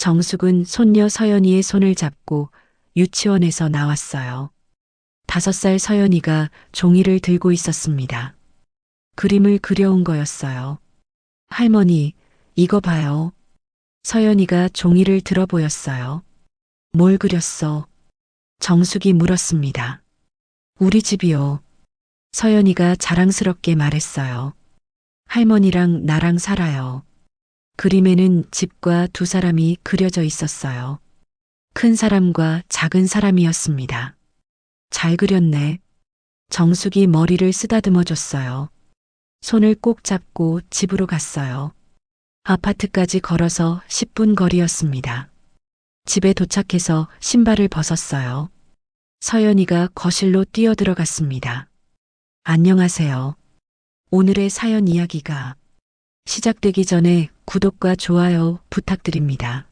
정숙은 손녀 서연이의 손을 잡고 유치원에서 나왔어요. 5살 서연이가 종이를 들고 있었습니다. 그림을 그려온 거였어요. 할머니, 이거 봐요. 서연이가 종이를 들어 보였어요. 뭘 그렸어? 정숙이 물었습니다. 우리 집이요. 서연이가 자랑스럽게 말했어요. 할머니랑 나랑 살아요. 그림에는 집과 2사람이 그려져 있었어요. 큰 사람과 작은 사람이었습니다. 잘 그렸네. 정숙이 머리를 쓰다듬어 줬어요. 손을 꼭 잡고 집으로 갔어요. 아파트까지 걸어서 10분 거리였습니다. 집에 도착해서 신발을 벗었어요. 서연이가 거실로 뛰어들어갔습니다. 안녕하세요. 오늘의 사연 이야기가 시작되기 전에 구독과 좋아요 부탁드립니다.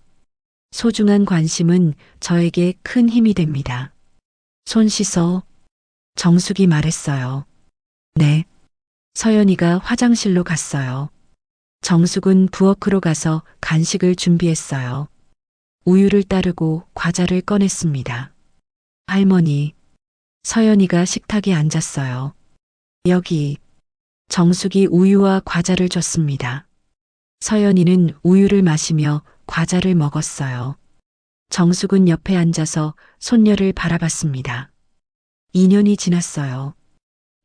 소중한 관심은 저에게 큰 힘이 됩니다. 손 씻어. 정숙이 말했어요. 네. 서연이가 화장실로 갔어요. 정숙은 부엌으로 가서 간식을 준비했어요. 우유를 따르고 과자를 꺼냈습니다. 할머니. 서연이가 식탁에 앉았어요. 여기. 정숙이 우유와 과자를 줬습니다. 서연이는 우유를 마시며 과자를 먹었어요. 정숙은 옆에 앉아서 손녀를 바라봤습니다. 2년이 지났어요.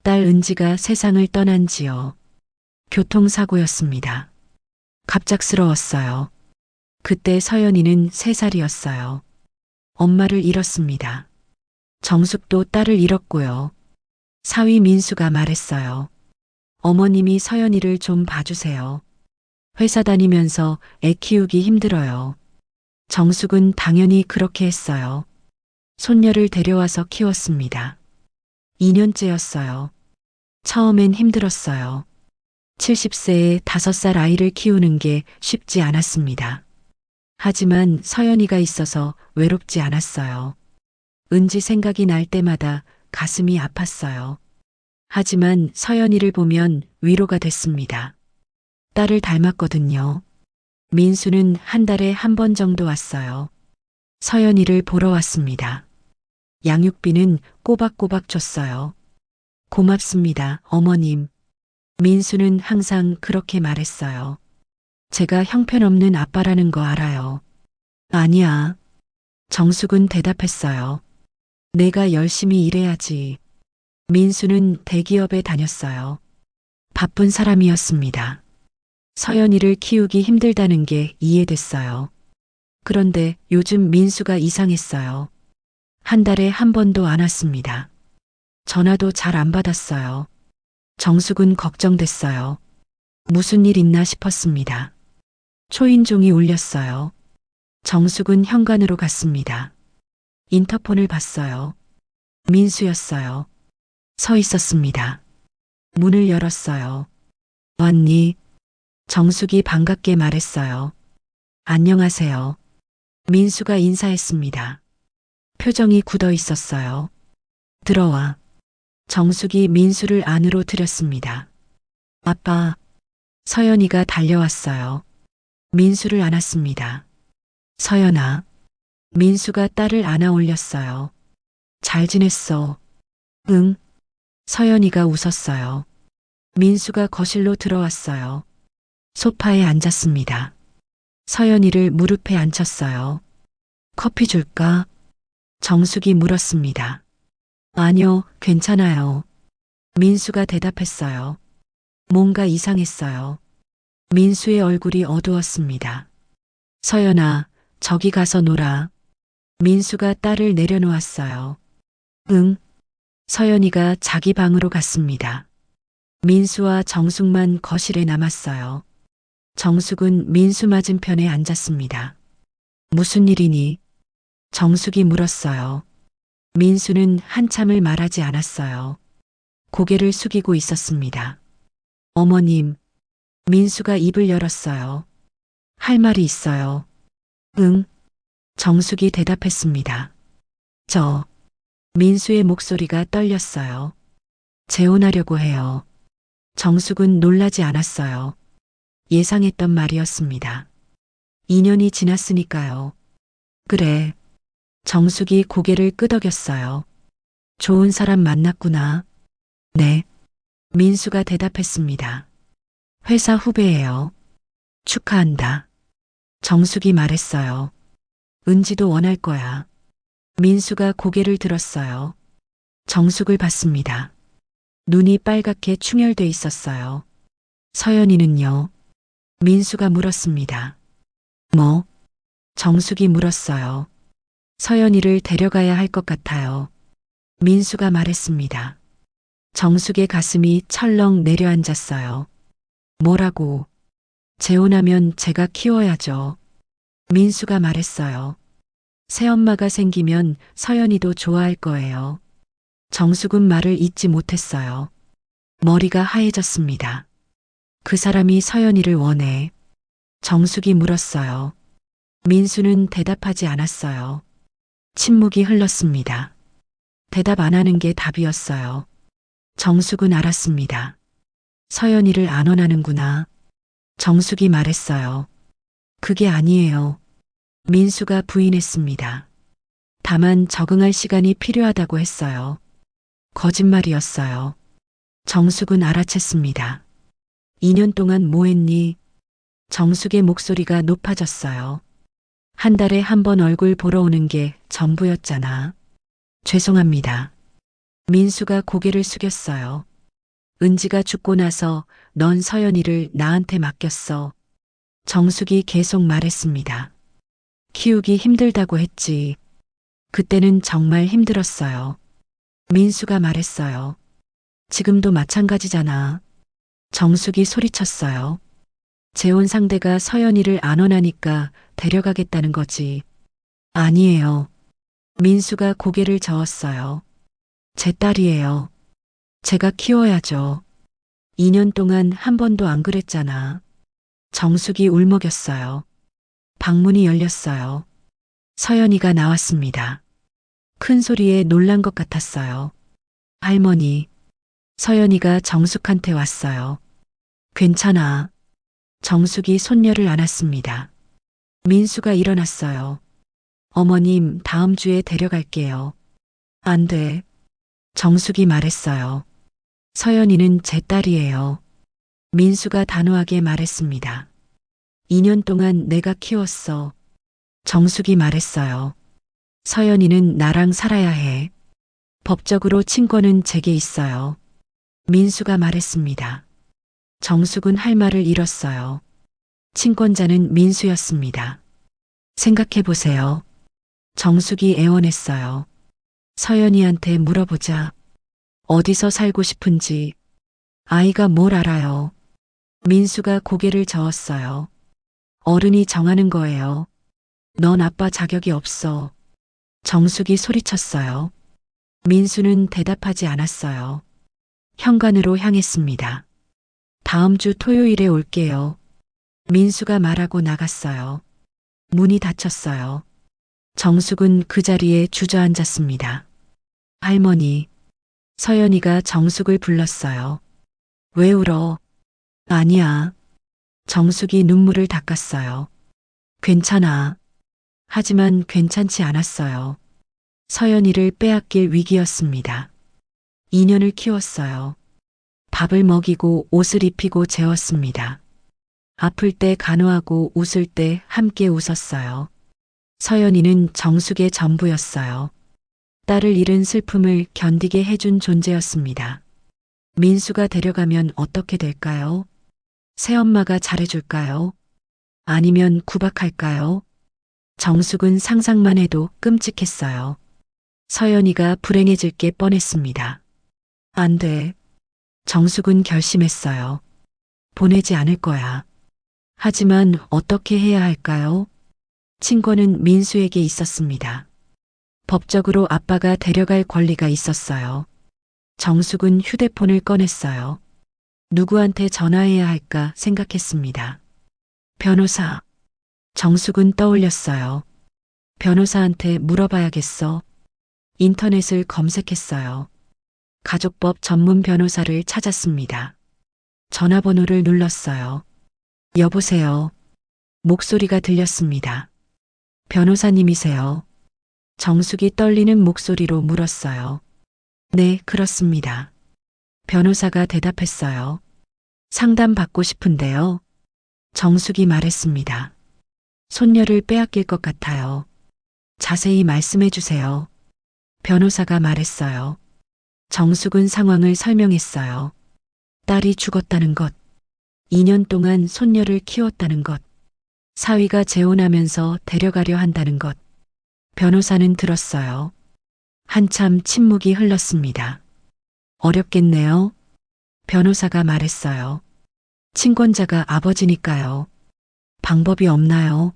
딸 은지가 세상을 떠난 지요. 교통사고였습니다. 갑작스러웠어요. 그때 서연이는 3살이었어요. 엄마를 잃었습니다. 정숙도 딸을 잃었고요. 사위 민수가 말했어요. 어머님이 서연이를 좀 봐주세요. 회사 다니면서 애 키우기 힘들어요. 정숙은 당연히 그렇게 했어요. 손녀를 데려와서 키웠습니다. 2년째였어요. 처음엔 힘들었어요. 70세에 5살 아이를 키우는 게 쉽지 않았습니다. 하지만 서연이가 있어서 외롭지 않았어요. 은지 생각이 날 때마다 가슴이 아팠어요. 하지만 서연이를 보면 위로가 됐습니다. 딸을 닮았거든요. 민수는 한 달에 1번 정도 왔어요. 서연이를 보러 왔습니다. 양육비는 꼬박꼬박 줬어요. 고맙습니다, 어머님. 민수는 항상 그렇게 말했어요. 제가 형편없는 아빠라는 거 알아요. 아니야. 정숙은 대답했어요. 내가 열심히 일해야지. 민수는 대기업에 다녔어요. 바쁜 사람이었습니다. 서연이를 키우기 힘들다는 게 이해됐어요. 그런데 요즘 민수가 이상했어요. 한 달에 1번도 안 왔습니다. 전화도 잘 안 받았어요. 정숙은 걱정됐어요. 무슨 일 있나 싶었습니다. 초인종이 울렸어요. 정숙은 현관으로 갔습니다. 인터폰을 봤어요. 민수였어요. 서 있었습니다. 문을 열었어요. 왔니? 정숙이 반갑게 말했어요. 안녕하세요. 민수가 인사했습니다. 표정이 굳어 있었어요. 들어와. 정숙이 민수를 안으로 들였습니다. 아빠. 서연이가 달려왔어요. 민수를 안았습니다. 서연아. 민수가 딸을 안아 올렸어요. 잘 지냈어? 응. 서연이가 웃었어요. 민수가 거실로 들어왔어요. 소파에 앉았습니다. 서연이를 무릎에 앉혔어요. 커피 줄까? 정숙이 물었습니다. 아니요, 괜찮아요. 민수가 대답했어요. 뭔가 이상했어요. 민수의 얼굴이 어두웠습니다. 서연아, 저기 가서 놀아. 민수가 딸을 내려놓았어요. 응. 서연이가 자기 방으로 갔습니다. 민수와 정숙만 거실에 남았어요. 정숙은 민수 맞은편에 앉았습니다. 무슨 일이니? 정숙이 물었어요. 민수는 한참을 말하지 않았어요. 고개를 숙이고 있었습니다. 어머님. 민수가 입을 열었어요. 할 말이 있어요. 응. 정숙이 대답했습니다. 민수의 목소리가 떨렸어요. 재혼하려고 해요. 정숙은 놀라지 않았어요. 예상했던 말이었습니다. 2년이 지났으니까요. 그래. 정숙이 고개를 끄덕였어요. 좋은 사람 만났구나. 네. 민수가 대답했습니다. 회사 후배예요. 축하한다. 정숙이 말했어요. 은지도 원할 거야. 민수가 고개를 들었어요. 정숙을 봤습니다. 눈이 빨갛게 충혈돼 있었어요. 서연이는요? 민수가 물었습니다. 뭐? 정숙이 물었어요. 서연이를 데려가야 할 것 같아요. 민수가 말했습니다. 정숙의 가슴이 철렁 내려앉았어요. 뭐라고? 재혼하면 제가 키워야죠. 민수가 말했어요. 새엄마가 생기면 서연이도 좋아할 거예요. 정숙은 말을 잇지 못했어요. 머리가 하얘졌습니다. 그 사람이 서연이를 원해. 정숙이 물었어요. 민수는 대답하지 않았어요. 침묵이 흘렀습니다. 대답 안 하는 게 답이었어요. 정숙은 알았습니다. 서연이를 안 원하는구나. 정숙이 말했어요. 그게 아니에요. 민수가 부인했습니다. 다만 적응할 시간이 필요하다고 했어요. 거짓말이었어요. 정숙은 알아챘습니다. 2년 동안 뭐 했니? 정숙의 목소리가 높아졌어요. 한 달에 한 번 얼굴 보러 오는 게 전부였잖아. 죄송합니다. 민수가 고개를 숙였어요. 은지가 죽고 나서 넌 서연이를 나한테 맡겼어. 정숙이 계속 말했습니다. 키우기 힘들다고 했지. 그때는 정말 힘들었어요. 민수가 말했어요. 지금도 마찬가지잖아. 정숙이 소리쳤어요. 재혼 상대가 서연이를 안 원하니까 데려가겠다는 거지. 아니에요. 민수가 고개를 저었어요. 제 딸이에요. 제가 키워야죠. 2년 동안 한 번도 안 그랬잖아. 정숙이 울먹였어요. 방문이 열렸어요. 서연이가 나왔습니다. 큰 소리에 놀란 것 같았어요. 할머니, 서연이가 정숙한테 왔어요. 괜찮아. 정숙이 손녀를 안았습니다. 민수가 일어났어요. 어머님, 다음 주에 데려갈게요. 안 돼. 정숙이 말했어요. 서연이는 제 딸이에요. 민수가 단호하게 말했습니다. 2년 동안 내가 키웠어. 정숙이 말했어요. 서연이는 나랑 살아야 해. 법적으로 친권은 제게 있어요. 민수가 말했습니다. 정숙은 할 말을 잃었어요. 친권자는 민수였습니다. 생각해 보세요. 정숙이 애원했어요. 서연이한테 물어보자. 어디서 살고 싶은지. 아이가 뭘 알아요. 민수가 고개를 저었어요. 어른이 정하는 거예요. 넌 아빠 자격이 없어. 정숙이 소리쳤어요. 민수는 대답하지 않았어요. 현관으로 향했습니다. 다음 주 토요일에 올게요. 민수가 말하고 나갔어요. 문이 닫혔어요. 정숙은 그 자리에 주저앉았습니다. 할머니, 서연이가 정숙을 불렀어요. 왜 울어? 아니야. 정숙이 눈물을 닦았어요. 괜찮아. 하지만 괜찮지 않았어요. 서연이를 빼앗길 위기였습니다. 2년을 키웠어요. 밥을 먹이고 옷을 입히고 재웠습니다. 아플 때 간호하고 웃을 때 함께 웃었어요. 서연이는 정숙의 전부였어요. 딸을 잃은 슬픔을 견디게 해준 존재였습니다. 민수가 데려가면 어떻게 될까요? 새엄마가 잘해줄까요? 아니면 구박할까요? 정숙은 상상만 해도 끔찍했어요. 서연이가 불행해질 게 뻔했습니다. 안 돼. 정숙은 결심했어요. 보내지 않을 거야. 하지만 어떻게 해야 할까요? 친권은 민수에게 있었습니다. 법적으로 아빠가 데려갈 권리가 있었어요. 정숙은 휴대폰을 꺼냈어요. 누구한테 전화해야 할까 생각했습니다. 변호사. 정숙은 떠올렸어요. 변호사한테 물어봐야겠어. 인터넷을 검색했어요. 가족법 전문 변호사를 찾았습니다. 전화번호를 눌렀어요. 여보세요. 목소리가 들렸습니다. 변호사님이세요? 정숙이 떨리는 목소리로 물었어요. 네, 그렇습니다. 변호사가 대답했어요. 상담 받고 싶은데요. 정숙이 말했습니다. 손녀를 빼앗길 것 같아요. 자세히 말씀해 주세요. 변호사가 말했어요. 정숙은 상황을 설명했어요. 딸이 죽었다는 것, 2년 동안 손녀를 키웠다는 것, 사위가 재혼하면서 데려가려 한다는 것. 변호사는 들었어요. 한참 침묵이 흘렀습니다. 어렵겠네요. 변호사가 말했어요. 친권자가 아버지니까요. 방법이 없나요?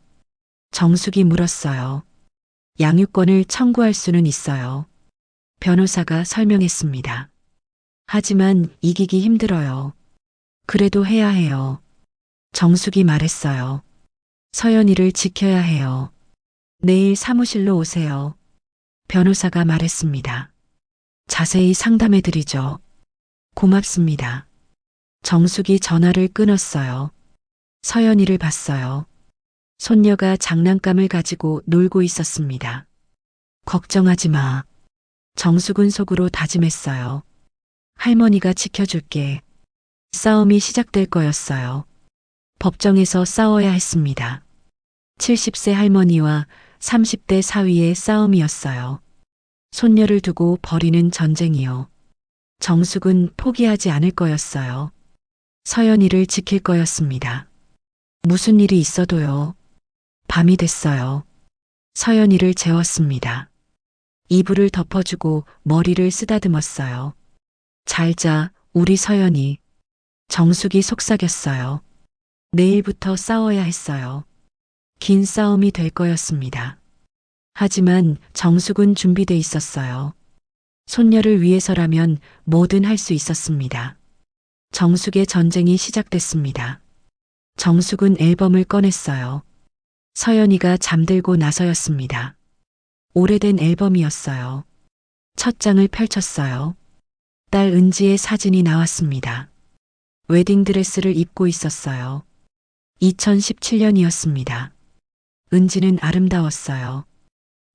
정숙이 물었어요. 양육권을 청구할 수는 있어요. 변호사가 설명했습니다. 하지만 이기기 힘들어요. 그래도 해야 해요. 정숙이 말했어요. 서연이를 지켜야 해요. 내일 사무실로 오세요. 변호사가 말했습니다. 자세히 상담해 드리죠. 고맙습니다. 정숙이 전화를 끊었어요. 서연이를 봤어요. 손녀가 장난감을 가지고 놀고 있었습니다. 걱정하지 마. 정숙은 속으로 다짐했어요. 할머니가 지켜줄게. 싸움이 시작될 거였어요. 법정에서 싸워야 했습니다. 70세 할머니와 30대 사위의 싸움이었어요. 손녀를 두고 벌이는 전쟁이요. 정숙은 포기하지 않을 거였어요. 서연이를 지킬 거였습니다. 무슨 일이 있어도요. 밤이 됐어요. 서연이를 재웠습니다. 이불을 덮어주고 머리를 쓰다듬었어요. 잘 자, 우리 서연이. 정숙이 속삭였어요. 내일부터 싸워야 했어요. 긴 싸움이 될 거였습니다. 하지만 정숙은 준비돼 있었어요. 손녀를 위해서라면 뭐든 할 수 있었습니다. 정숙의 전쟁이 시작됐습니다. 정숙은 앨범을 꺼냈어요. 서연이가 잠들고 나서였습니다. 오래된 앨범이었어요. 첫 장을 펼쳤어요. 딸 은지의 사진이 나왔습니다. 웨딩드레스를 입고 있었어요. 2017년이었습니다. 은지는 아름다웠어요.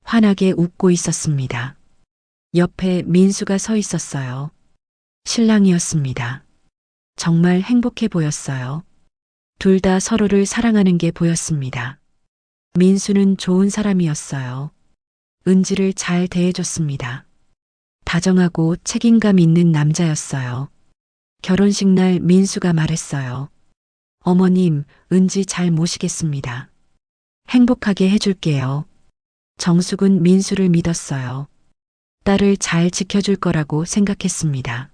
환하게 웃고 있었습니다. 옆에 민수가 서 있었어요. 신랑이었습니다. 정말 행복해 보였어요. 둘 다 서로를 사랑하는 게 보였습니다. 민수는 좋은 사람이었어요. 은지를 잘 대해줬습니다. 다정하고 책임감 있는 남자였어요. 결혼식 날 민수가 말했어요. 어머님, 은지 잘 모시겠습니다. 행복하게 해줄게요. 정숙은 민수를 믿었어요. 딸을 잘 지켜줄 거라고 생각했습니다.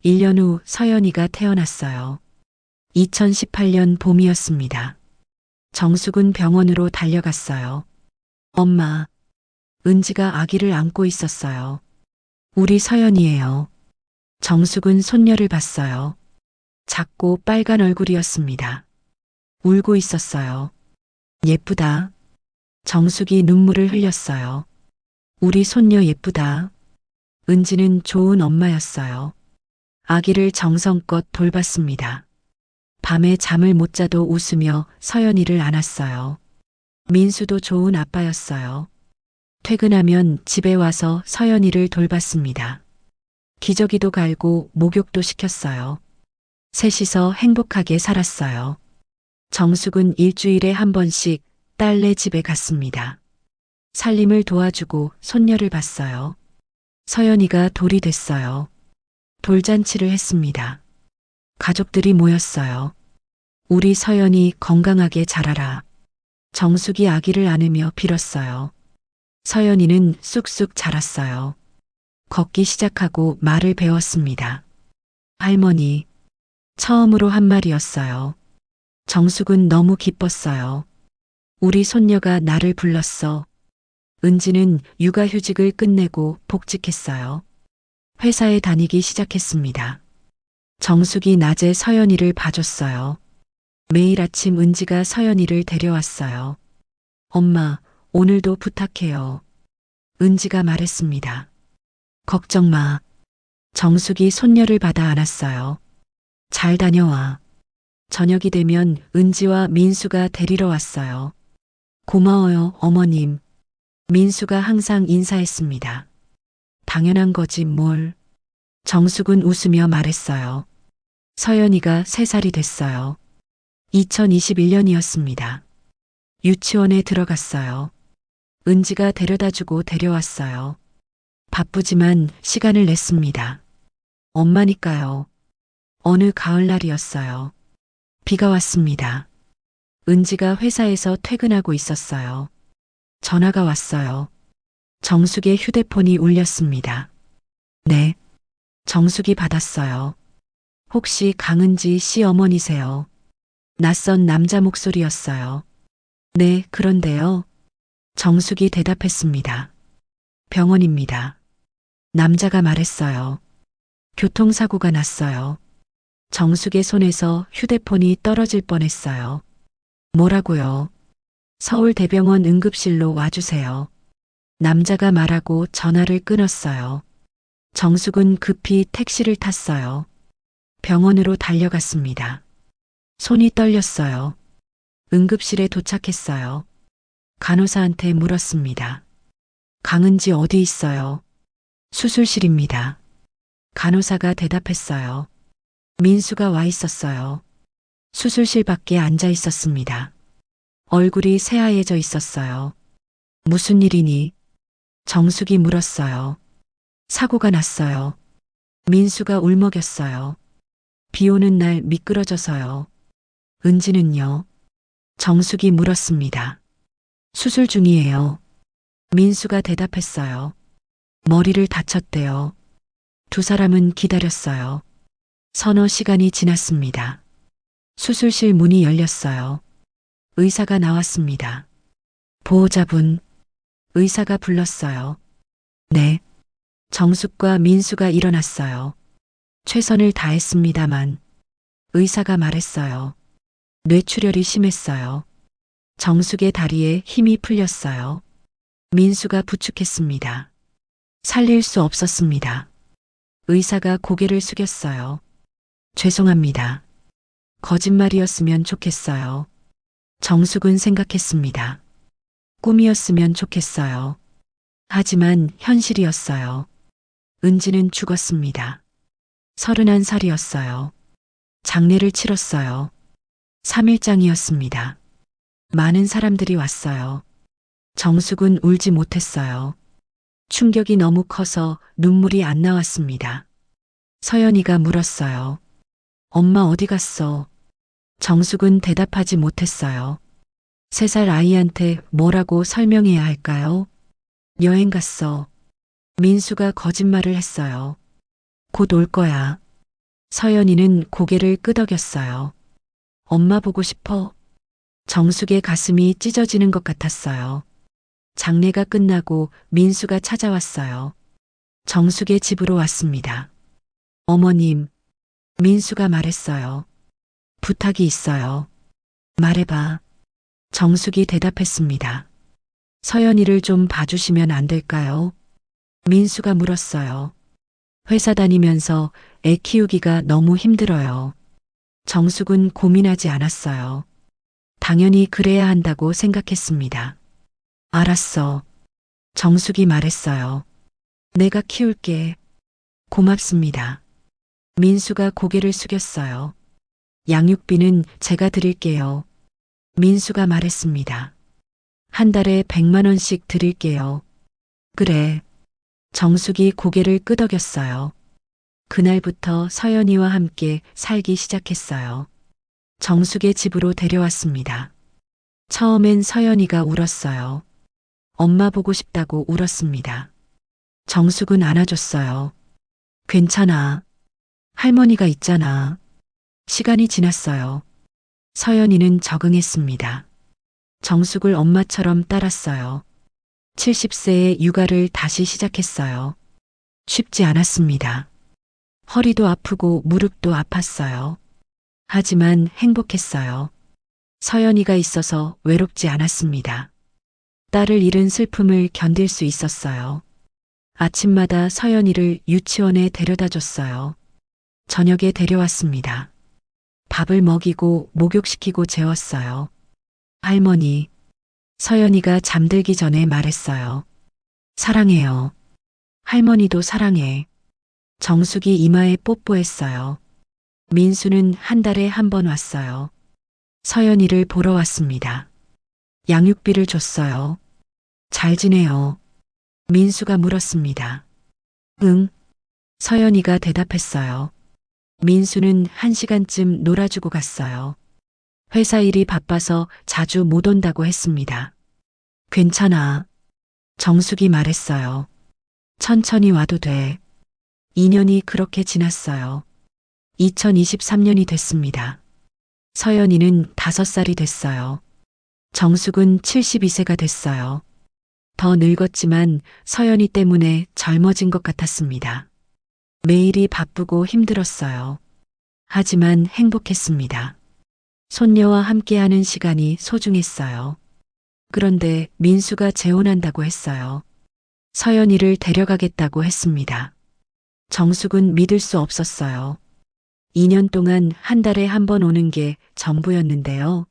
1년 후 서연이가 태어났어요. 2018년 봄이었습니다. 정숙은 병원으로 달려갔어요. 엄마, 은지가 아기를 안고 있었어요. 우리 서연이에요. 정숙은 손녀를 봤어요. 작고 빨간 얼굴이었습니다. 울고 있었어요. 예쁘다. 정숙이 눈물을 흘렸어요. 우리 손녀 예쁘다. 은지는 좋은 엄마였어요. 아기를 정성껏 돌봤습니다. 밤에 잠을 못 자도 웃으며 서연이를 안았어요. 민수도 좋은 아빠였어요. 퇴근하면 집에 와서 서연이를 돌봤습니다. 기저귀도 갈고 목욕도 시켰어요. 셋이서 행복하게 살았어요. 정숙은 일주일에 한 번씩 딸네 집에 갔습니다. 살림을 도와주고 손녀를 봤어요. 서연이가 돌이 됐어요. 돌잔치를 했습니다. 가족들이 모였어요. 우리 서연이 건강하게 자라라. 정숙이 아기를 안으며 빌었어요. 서연이는 쑥쑥 자랐어요. 걷기 시작하고 말을 배웠습니다. 할머니, 처음으로 한 말이었어요. 정숙은 너무 기뻤어요. 우리 손녀가 나를 불렀어. 은지는 육아휴직을 끝내고 복직했어요. 회사에 다니기 시작했습니다. 정숙이 낮에 서연이를 봐줬어요. 매일 아침 은지가 서연이를 데려왔어요. 엄마, 오늘도 부탁해요. 은지가 말했습니다. 걱정 마. 정숙이 손녀를 받아 안았어요. 잘 다녀와. 저녁이 되면 은지와 민수가 데리러 왔어요. 고마워요, 어머님. 민수가 항상 인사했습니다. 당연한 거지 뭘. 정숙은 웃으며 말했어요. 서연이가 3살이 됐어요. 2021년이었습니다. 유치원에 들어갔어요. 은지가 데려다주고 데려왔어요. 바쁘지만 시간을 냈습니다. 엄마니까요. 어느 가을날이었어요. 비가 왔습니다. 은지가 회사에서 퇴근하고 있었어요. 전화가 왔어요. 정숙의 휴대폰이 울렸습니다. 네. 정숙이 받았어요. 혹시 강은지 씨 어머니세요? 낯선 남자 목소리였어요. 네, 그런데요. 정숙이 대답했습니다. 병원입니다. 남자가 말했어요. 교통사고가 났어요. 정숙의 손에서 휴대폰이 떨어질 뻔했어요. 뭐라고요? 서울대병원 응급실로 와주세요. 남자가 말하고 전화를 끊었어요. 정숙은 급히 택시를 탔어요. 병원으로 달려갔습니다. 손이 떨렸어요. 응급실에 도착했어요. 간호사한테 물었습니다. 강은지 어디 있어요? 수술실입니다. 간호사가 대답했어요. 민수가 와 있었어요. 수술실 밖에 앉아 있었습니다. 얼굴이 새하얘져 있었어요. 무슨 일이니? 정숙이 물었어요. 사고가 났어요. 민수가 울먹였어요. 비 오는 날 미끄러져서요. 은지는요? 정숙이 물었습니다. 수술 중이에요. 민수가 대답했어요. 머리를 다쳤대요. 두 사람은 기다렸어요. 서너 시간이 지났습니다. 수술실 문이 열렸어요. 의사가 나왔습니다. 보호자분, 의사가 불렀어요. 네. 정숙과 민수가 일어났어요. 최선을 다했습니다만 의사가 말했어요. 뇌출혈이 심했어요. 정숙의 다리에 힘이 풀렸어요. 민수가 부축했습니다. 살릴 수 없었습니다. 의사가 고개를 숙였어요. 죄송합니다. 거짓말이었으면 좋겠어요. 정숙은 생각했습니다. 꿈이었으면 좋겠어요. 하지만 현실이었어요. 은지는 죽었습니다. 31살이었어요. 장례를 치렀어요. 3일장이었습니다. 많은 사람들이 왔어요. 정숙은 울지 못했어요. 충격이 너무 커서 눈물이 안 나왔습니다. 서연이가 물었어요. 엄마 어디 갔어? 정숙은 대답하지 못했어요. 3살 아이한테 뭐라고 설명해야 할까요? 여행 갔어. 민수가 거짓말을 했어요. 곧 올 거야. 서연이는 고개를 끄덕였어요. 엄마 보고 싶어? 정숙의 가슴이 찢어지는 것 같았어요. 장례가 끝나고 민수가 찾아왔어요. 정숙의 집으로 왔습니다. 어머님, 민수가 말했어요. 부탁이 있어요. 말해봐. 정숙이 대답했습니다. 서연이를 좀 봐주시면 안 될까요? 민수가 물었어요. 회사 다니면서 애 키우기가 너무 힘들어요. 정숙은 고민하지 않았어요. 당연히 그래야 한다고 생각했습니다. 알았어. 정숙이 말했어요. 내가 키울게. 고맙습니다. 민수가 고개를 숙였어요. 양육비는 제가 드릴게요. 민수가 말했습니다. 한 달에 100만 원씩 드릴게요. 그래. 정숙이 고개를 끄덕였어요. 그날부터 서연이와 함께 살기 시작했어요. 정숙의 집으로 데려왔습니다. 처음엔 서연이가 울었어요. 엄마 보고 싶다고 울었습니다. 정숙은 안아줬어요. 괜찮아. 할머니가 있잖아. 시간이 지났어요. 서연이는 적응했습니다. 정숙을 엄마처럼 따랐어요. 70세에 육아를 다시 시작했어요. 쉽지 않았습니다. 허리도 아프고 무릎도 아팠어요. 하지만 행복했어요. 서연이가 있어서 외롭지 않았습니다. 딸을 잃은 슬픔을 견딜 수 있었어요. 아침마다 서연이를 유치원에 데려다 줬어요. 저녁에 데려왔습니다. 밥을 먹이고 목욕시키고 재웠어요. 할머니, 서연이가 잠들기 전에 말했어요. 사랑해요. 할머니도 사랑해. 정숙이 이마에 뽀뽀했어요. 민수는 한 달에 한 번 왔어요. 서연이를 보러 왔습니다. 양육비를 줬어요. 잘 지내요. 민수가 물었습니다. 응. 서연이가 대답했어요. 민수는 1시간쯤 놀아주고 갔어요. 회사 일이 바빠서 자주 못 온다고 했습니다. 괜찮아. 정숙이 말했어요. 천천히 와도 돼. 2년이 그렇게 지났어요. 2023년이 됐습니다. 서연이는 5살이 됐어요. 정숙은 72세가 됐어요. 더 늙었지만 서연이 때문에 젊어진 것 같았습니다. 매일이 바쁘고 힘들었어요. 하지만 행복했습니다. 손녀와 함께하는 시간이 소중했어요. 그런데 민수가 재혼한다고 했어요. 서연이를 데려가겠다고 했습니다. 정숙은 믿을 수 없었어요. 2년 동안 한 달에 한 번 오는 게 전부였는데요.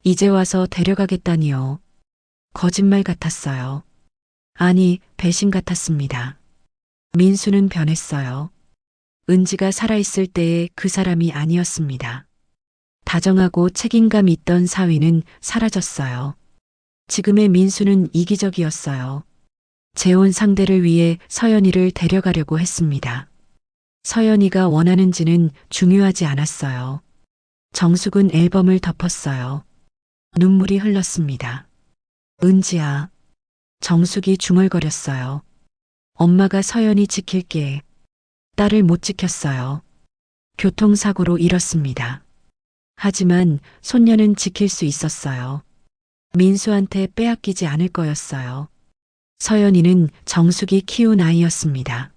이제 와서 데려가겠다니요. 거짓말 같았어요. 아니, 배신 같았습니다. 민수는 변했어요. 은지가 살아있을 때의 그 사람이 아니었습니다. 다정하고 책임감 있던 사위는 사라졌어요. 지금의 민수는 이기적이었어요. 재혼 상대를 위해 서연이를 데려가려고 했습니다. 서연이가 원하는지는 중요하지 않았어요. 정숙은 앨범을 덮었어요. 눈물이 흘렀습니다. 은지야. 정숙이 중얼거렸어요. 엄마가 서연이 지킬게. 딸을 못 지켰어요. 교통사고로 잃었습니다. 하지만 손녀는 지킬 수 있었어요. 민수한테 빼앗기지 않을 거였어요. 서연이는 정숙이 키운 아이였습니다.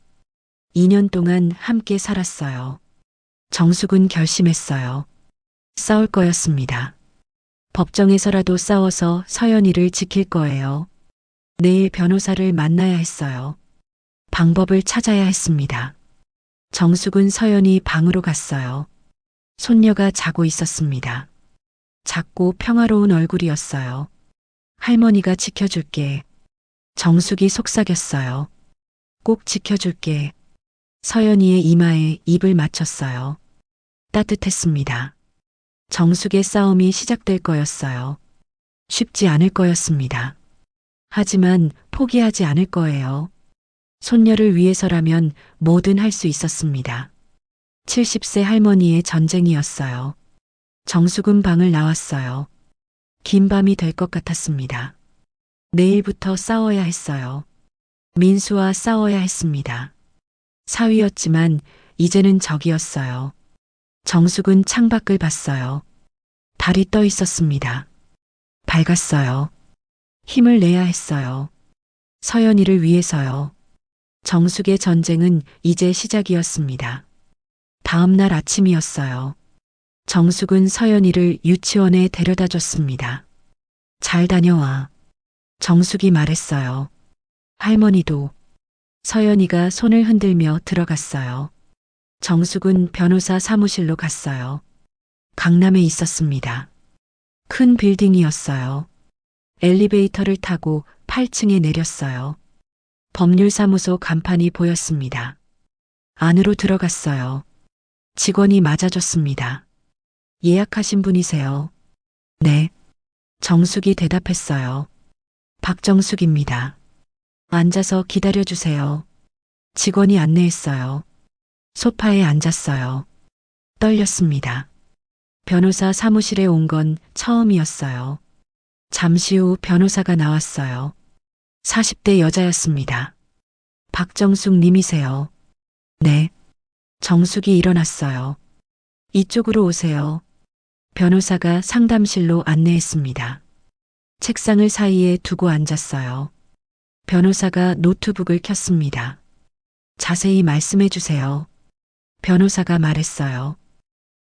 2년 동안 함께 살았어요. 정숙은 결심했어요. 싸울 거였습니다. 법정에서라도 싸워서 서연이를 지킬 거예요. 내일 변호사를 만나야 했어요. 방법을 찾아야 했습니다. 정숙은 서연이 방으로 갔어요. 손녀가 자고 있었습니다. 작고 평화로운 얼굴이었어요. 할머니가 지켜줄게. 정숙이 속삭였어요. 꼭 지켜줄게. 서연이의 이마에 입을 맞췄어요. 따뜻했습니다. 정숙의 싸움이 시작될 거였어요. 쉽지 않을 거였습니다. 하지만 포기하지 않을 거예요. 손녀를 위해서라면 뭐든 할 수 있었습니다. 70세 할머니의 전쟁이었어요. 정숙은 방을 나왔어요. 긴 밤이 될 것 같았습니다. 내일부터 싸워야 했어요. 민수와 싸워야 했습니다. 사위였지만 이제는 적이었어요. 정숙은 창밖을 봤어요. 달이 떠 있었습니다. 밝았어요. 힘을 내야 했어요. 서연이를 위해서요. 정숙의 전쟁은 이제 시작이었습니다. 다음 날 아침이었어요. 정숙은 서연이를 유치원에 데려다 줬습니다. 잘 다녀와. 정숙이 말했어요. 할머니도. 서연이가 손을 흔들며 들어갔어요. 정숙은 변호사 사무실로 갔어요. 강남에 있었습니다. 큰 빌딩이었어요. 엘리베이터를 타고 8층에 내렸어요. 법률사무소 간판이 보였습니다. 안으로 들어갔어요. 직원이 맞아줬습니다. 예약하신 분이세요? 네. 정숙이 대답했어요. 박정숙입니다. 앉아서 기다려주세요. 직원이 안내했어요. 소파에 앉았어요. 떨렸습니다. 변호사 사무실에 온 건 처음이었어요. 잠시 후 변호사가 나왔어요. 40대 여자였습니다. 박정숙 님이세요? 네. 정숙이 일어났어요. 이쪽으로 오세요. 변호사가 상담실로 안내했습니다. 책상을 사이에 두고 앉았어요. 변호사가 노트북을 켰습니다. 자세히 말씀해 주세요. 변호사가 말했어요.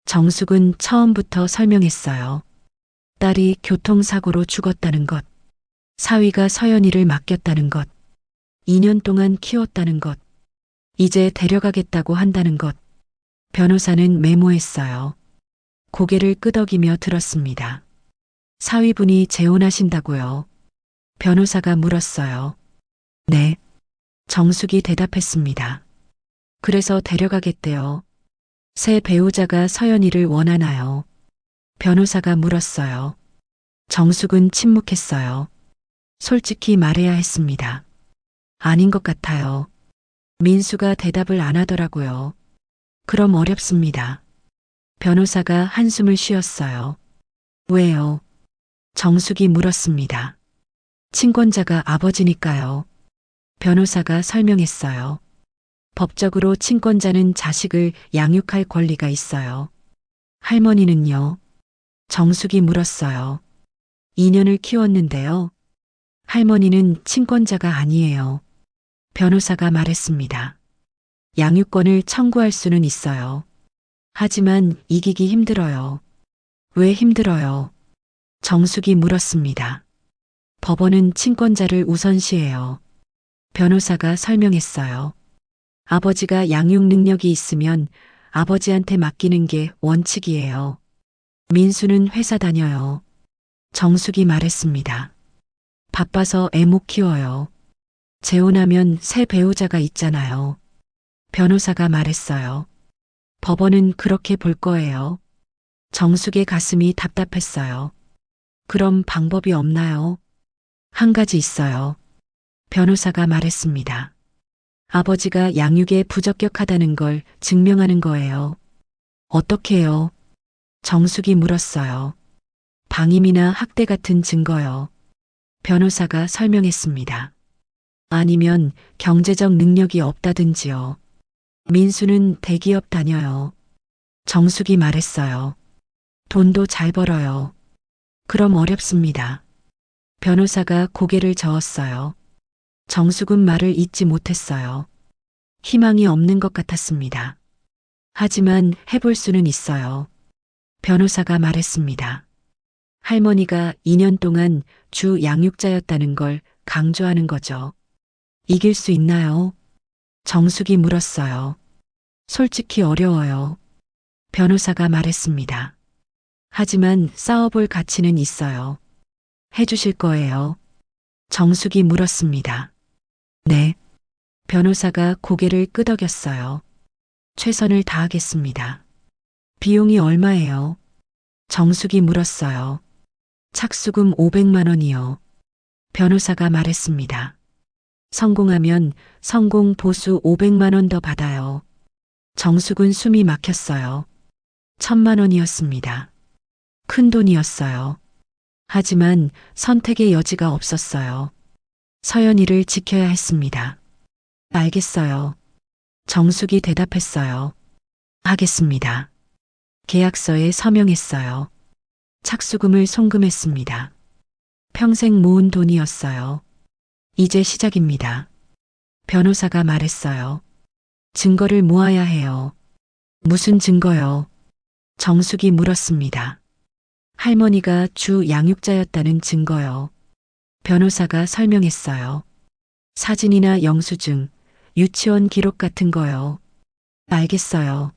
정숙은 처음부터 설명했어요. 딸이 교통사고로 죽었다는 것, 사위가 서연이를 맡겼다는 것, 2년 동안 키웠다는 것, 이제 데려가겠다고 한다는 것. 변호사는 메모했어요. 고개를 끄덕이며 들었습니다. 사위분이 재혼하신다고요? 변호사가 물었어요. 네. 정숙이 대답했습니다. 그래서 데려가겠대요. 새 배우자가 서연이를 원하나요? 변호사가 물었어요. 정숙은 침묵했어요. 솔직히 말해야 했습니다. 아닌 것 같아요. 민수가 대답을 안 하더라고요. 그럼 어렵습니다. 변호사가 한숨을 쉬었어요. 왜요? 정숙이 물었습니다. 친권자가 아버지니까요. 변호사가 설명했어요. 법적으로 친권자는 자식을 양육할 권리가 있어요. 할머니는요? 정숙이 물었어요. 2년을 키웠는데요. 할머니는 친권자가 아니에요. 변호사가 말했습니다. 양육권을 청구할 수는 있어요. 하지만 이기기 힘들어요. 왜 힘들어요? 정숙이 물었습니다. 법원은 친권자를 우선시해요. 변호사가 설명했어요. 아버지가 양육 능력이 있으면 아버지한테 맡기는 게 원칙이에요. 민수는 회사 다녀요. 정숙이 말했습니다. 바빠서 애 못 키워요. 재혼하면 새 배우자가 있잖아요. 변호사가 말했어요. 법원은 그렇게 볼 거예요. 정숙의 가슴이 답답했어요. 그럼 방법이 없나요? 한 가지 있어요. 변호사가 말했습니다. 아버지가 양육에 부적격하다는 걸 증명하는 거예요. 어떻게요? 정숙이 물었어요. 방임이나 학대 같은 증거요. 변호사가 설명했습니다. 아니면 경제적 능력이 없다든지요. 민수는 대기업 다녀요. 정숙이 말했어요. 돈도 잘 벌어요. 그럼 어렵습니다. 변호사가 고개를 저었어요. 정숙은 말을 잇지 못했어요. 희망이 없는 것 같았습니다. 하지만 해볼 수는 있어요. 변호사가 말했습니다. 할머니가 2년 동안 주 양육자였다는 걸 강조하는 거죠. 이길 수 있나요? 정숙이 물었어요. 솔직히 어려워요. 변호사가 말했습니다. 하지만 싸워볼 가치는 있어요. 해주실 거예요. 정숙이 물었습니다. 네. 변호사가 고개를 끄덕였어요. 최선을 다하겠습니다. 비용이 얼마예요? 정숙이 물었어요. 착수금 500만 원이요. 변호사가 말했습니다. 성공하면 성공 보수 500만 원 더 받아요. 정숙은 숨이 막혔어요. 1000만 원이었습니다. 큰 돈이었어요. 하지만 선택의 여지가 없었어요. 서연이를 지켜야 했습니다. 알겠어요. 정숙이 대답했어요. 하겠습니다. 계약서에 서명했어요. 착수금을 송금했습니다. 평생 모은 돈이었어요. 이제 시작입니다. 변호사가 말했어요. 증거를 모아야 해요. 무슨 증거요? 정숙이 물었습니다. 할머니가 주 양육자였다는 증거요. 변호사가 설명했어요. 사진이나 영수증, 유치원 기록 같은 거요. 알겠어요.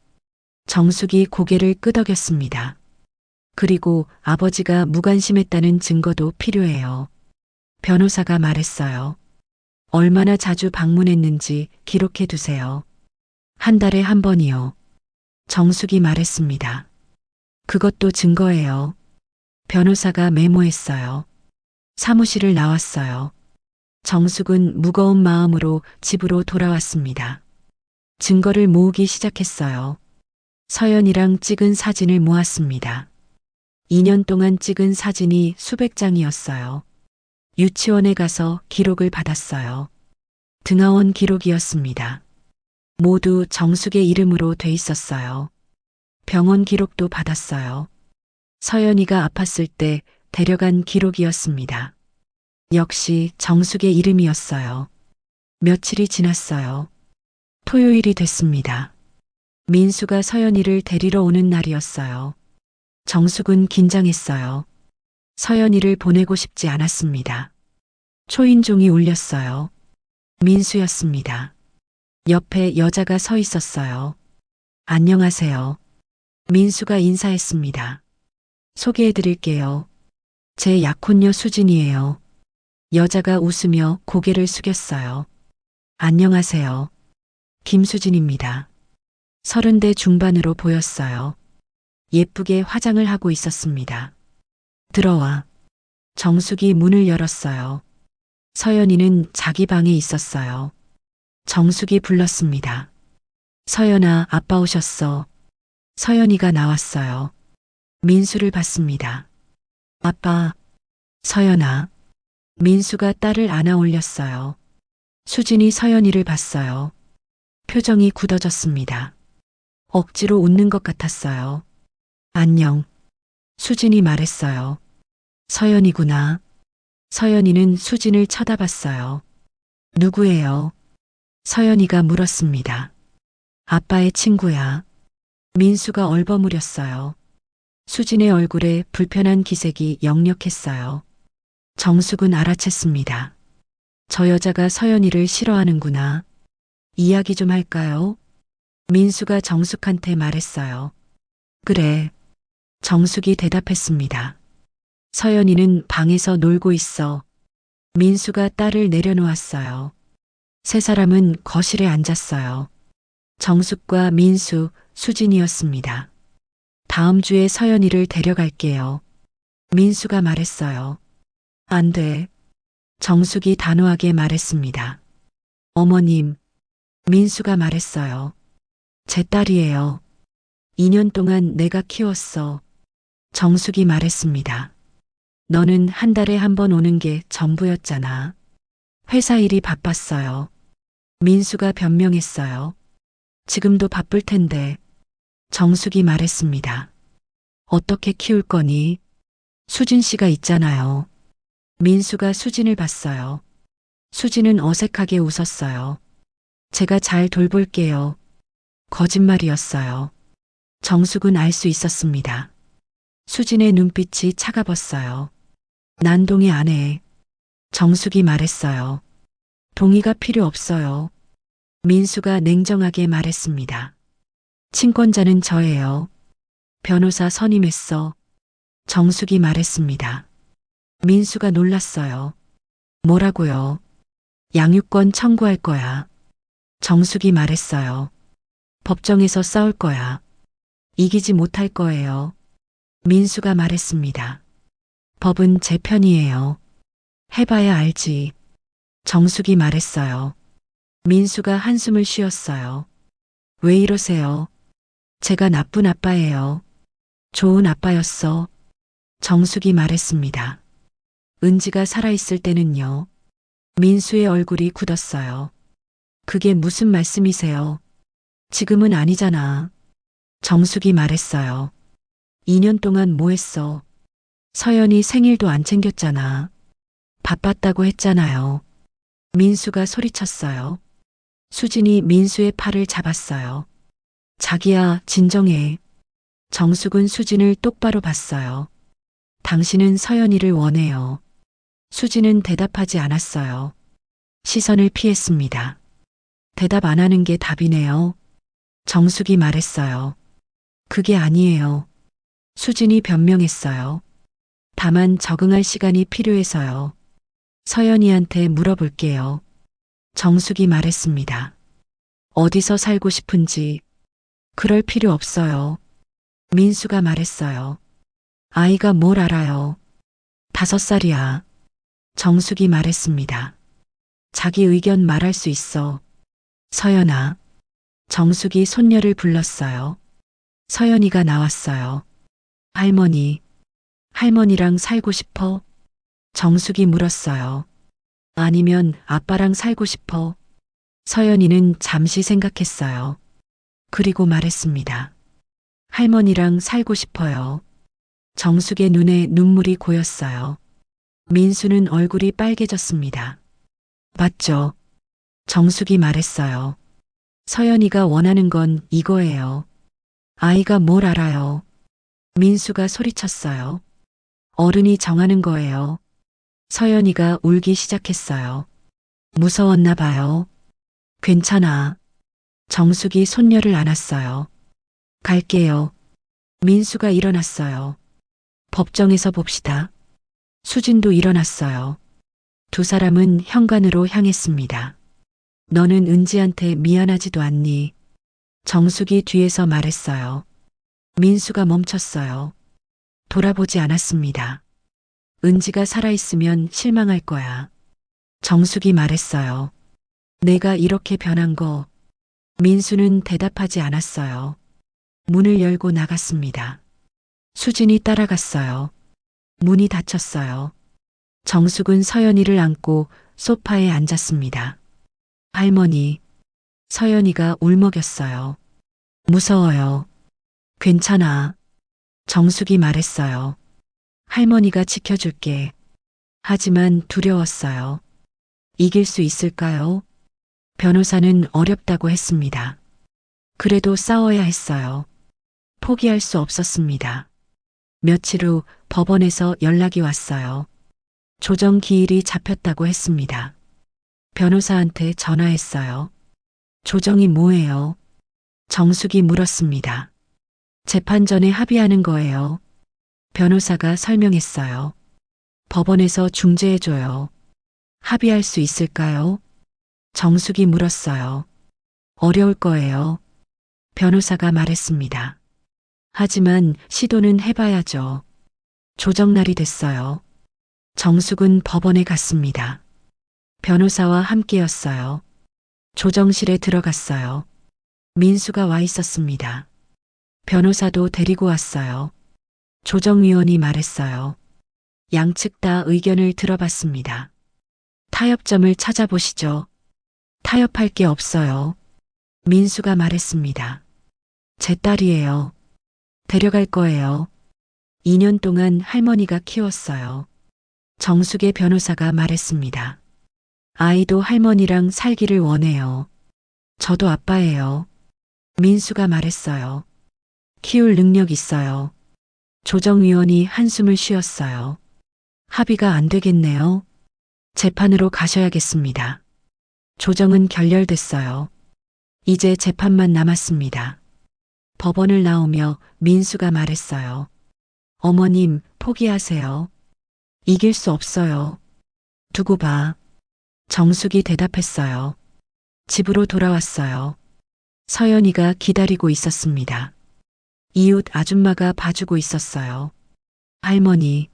정숙이 고개를 끄덕였습니다. 그리고 아버지가 무관심했다는 증거도 필요해요. 변호사가 말했어요. 얼마나 자주 방문했는지 기록해 두세요. 한 달에 한 번이요. 정숙이 말했습니다. 그것도 증거예요. 변호사가 메모했어요. 사무실을 나왔어요. 정숙은 무거운 마음으로 집으로 돌아왔습니다. 증거를 모으기 시작했어요. 서연이랑 찍은 사진을 모았습니다. 2년 동안 찍은 사진이 수백 장이었어요. 유치원에 가서 기록을 받았어요. 등하원 기록이었습니다. 모두 정숙의 이름으로 돼 있었어요. 병원 기록도 받았어요. 서연이가 아팠을 때 데려간 기록이었습니다. 역시 정숙의 이름이었어요. 며칠이 지났어요. 토요일이 됐습니다. 민수가 서연이를 데리러 오는 날이었어요. 정숙은 긴장했어요. 서연이를 보내고 싶지 않았습니다. 초인종이 울렸어요. 민수였습니다. 옆에 여자가 서 있었어요. 안녕하세요. 민수가 인사했습니다. 소개해드릴게요. 제 약혼녀 수진이에요. 여자가 웃으며 고개를 숙였어요. 안녕하세요. 김수진입니다. 30대 중반으로 보였어요. 예쁘게 화장을 하고 있었습니다. 들어와. 정숙이 문을 열었어요. 서연이는 자기 방에 있었어요. 정숙이 불렀습니다. 서연아, 아빠 오셨어. 서연이가 나왔어요. 민수를 봤습니다. 아빠. 서연아. 민수가 딸을 안아 올렸어요. 수진이 서연이를 봤어요. 표정이 굳어졌습니다. 억지로 웃는 것 같았어요. 안녕. 수진이 말했어요. 서연이구나. 서연이는 수진을 쳐다봤어요. 누구예요? 서연이가 물었습니다. 아빠의 친구야. 민수가 얼버무렸어요. 수진의 얼굴에 불편한 기색이 역력했어요. 정숙은 알아챘습니다. 저 여자가 서연이를 싫어하는구나. 이야기 좀 할까요? 민수가 정숙한테 말했어요. 그래. 정숙이 대답했습니다. 서연이는 방에서 놀고 있어. 민수가 딸을 내려놓았어요. 세 사람은 거실에 앉았어요. 정숙과 민수, 수진이었습니다. 다음 주에 서연이를 데려갈게요. 민수가 말했어요. 안 돼. 정숙이 단호하게 말했습니다. 어머님, 민수가 말했어요. 제 딸이에요. 2년 동안 내가 키웠어. 정숙이 말했습니다. 너는 한 달에 한 번 오는 게 전부였잖아. 회사 일이 바빴어요. 민수가 변명했어요. 지금도 바쁠 텐데. 정숙이 말했습니다. 어떻게 키울 거니? 수진 씨가 있잖아요. 민수가 수진을 봤어요. 수진은 어색하게 웃었어요. 제가 잘 돌볼게요. 거짓말이었어요. 정숙은 알 수 있었습니다. 수진의 눈빛이 차가웠어요. 난 동의 안 해. 정숙이 말했어요. 동의가 필요 없어요. 민수가 냉정하게 말했습니다. 친권자는 저예요. 변호사 선임했어. 정숙이 말했습니다. 민수가 놀랐어요. 뭐라고요? 양육권 청구할 거야. 정숙이 말했어요. 법정에서 싸울 거야. 이기지 못할 거예요. 민수가 말했습니다. 법은 제 편이에요. 해봐야 알지. 정숙이 말했어요. 민수가 한숨을 쉬었어요. 왜 이러세요? 제가 나쁜 아빠예요. 좋은 아빠였어. 정숙이 말했습니다. 은지가 살아있을 때는요. 민수의 얼굴이 굳었어요. 그게 무슨 말씀이세요? 지금은 아니잖아. 정숙이 말했어요. 2년 동안 뭐 했어? 서연이 생일도 안 챙겼잖아. 바빴다고 했잖아요. 민수가 소리쳤어요. 수진이 민수의 팔을 잡았어요. 자기야, 진정해. 정숙은 수진을 똑바로 봤어요. 당신은 서연이를 원해요. 수진은 대답하지 않았어요. 시선을 피했습니다. 대답 안 하는 게 답이네요. 정숙이 말했어요. 그게 아니에요. 수진이 변명했어요. 다만 적응할 시간이 필요해서요. 서연이한테 물어볼게요. 정숙이 말했습니다. 어디서 살고 싶은지. 그럴 필요 없어요. 민수가 말했어요. 아이가 뭘 알아요. 5살이야. 정숙이 말했습니다. 자기 의견 말할 수 있어. 서연아. 정숙이 손녀를 불렀어요. 서연이가 나왔어요. 할머니. 할머니랑 살고 싶어? 정숙이 물었어요. 아니면 아빠랑 살고 싶어? 서연이는 잠시 생각했어요. 그리고 말했습니다. 할머니랑 살고 싶어요. 정숙의 눈에 눈물이 고였어요. 민수는 얼굴이 빨개졌습니다. 맞죠? 정숙이 말했어요. 서연이가 원하는 건 이거예요. 아이가 뭘 알아요? 민수가 소리쳤어요. 어른이 정하는 거예요. 서연이가 울기 시작했어요. 무서웠나 봐요. 괜찮아. 정숙이 손녀를 안았어요. 갈게요. 민수가 일어났어요. 법정에서 봅시다. 수진도 일어났어요. 두 사람은 현관으로 향했습니다. 너는 은지한테 미안하지도 않니? 정숙이 뒤에서 말했어요. 민수가 멈췄어요. 돌아보지 않았습니다. 은지가 살아있으면 실망할 거야. 정숙이 말했어요. 내가 이렇게 변한 거. 민수는 대답하지 않았어요. 문을 열고 나갔습니다. 수진이 따라갔어요. 문이 닫혔어요. 정숙은 서연이를 안고 소파에 앉았습니다. 할머니, 서연이가 울먹였어요. 무서워요. 괜찮아. 정숙이 말했어요. 할머니가 지켜줄게. 하지만 두려웠어요. 이길 수 있을까요? 변호사는 어렵다고 했습니다. 그래도 싸워야 했어요. 포기할 수 없었습니다. 며칠 후 법원에서 연락이 왔어요. 조정 기일이 잡혔다고 했습니다. 변호사한테 전화했어요. 조정이 뭐예요? 정숙이 물었습니다. 재판 전에 합의하는 거예요. 변호사가 설명했어요. 법원에서 중재해줘요. 합의할 수 있을까요? 정숙이 물었어요. 어려울 거예요. 변호사가 말했습니다. 하지만 시도는 해봐야죠. 조정날이 됐어요. 정숙은 법원에 갔습니다. 변호사와 함께였어요. 조정실에 들어갔어요. 민수가 와 있었습니다. 변호사도 데리고 왔어요. 조정위원이 말했어요. 양측 다 의견을 들어봤습니다. 타협점을 찾아보시죠. 타협할 게 없어요. 민수가 말했습니다. 제 딸이에요. 데려갈 거예요. 2년 동안 할머니가 키웠어요. 정숙의 변호사가 말했습니다. 아이도 할머니랑 살기를 원해요. 저도 아빠예요. 민수가 말했어요. 키울 능력 있어요. 조정위원이 한숨을 쉬었어요. 합의가 안 되겠네요. 재판으로 가셔야겠습니다. 조정은 결렬됐어요. 이제 재판만 남았습니다. 법원을 나오며 민수가 말했어요. 어머님, 포기하세요. 이길 수 없어요. 두고 봐. 정숙이 대답했어요. 집으로 돌아왔어요. 서연이가 기다리고 있었습니다. 이웃 아줌마가 봐주고 있었어요. 할머니.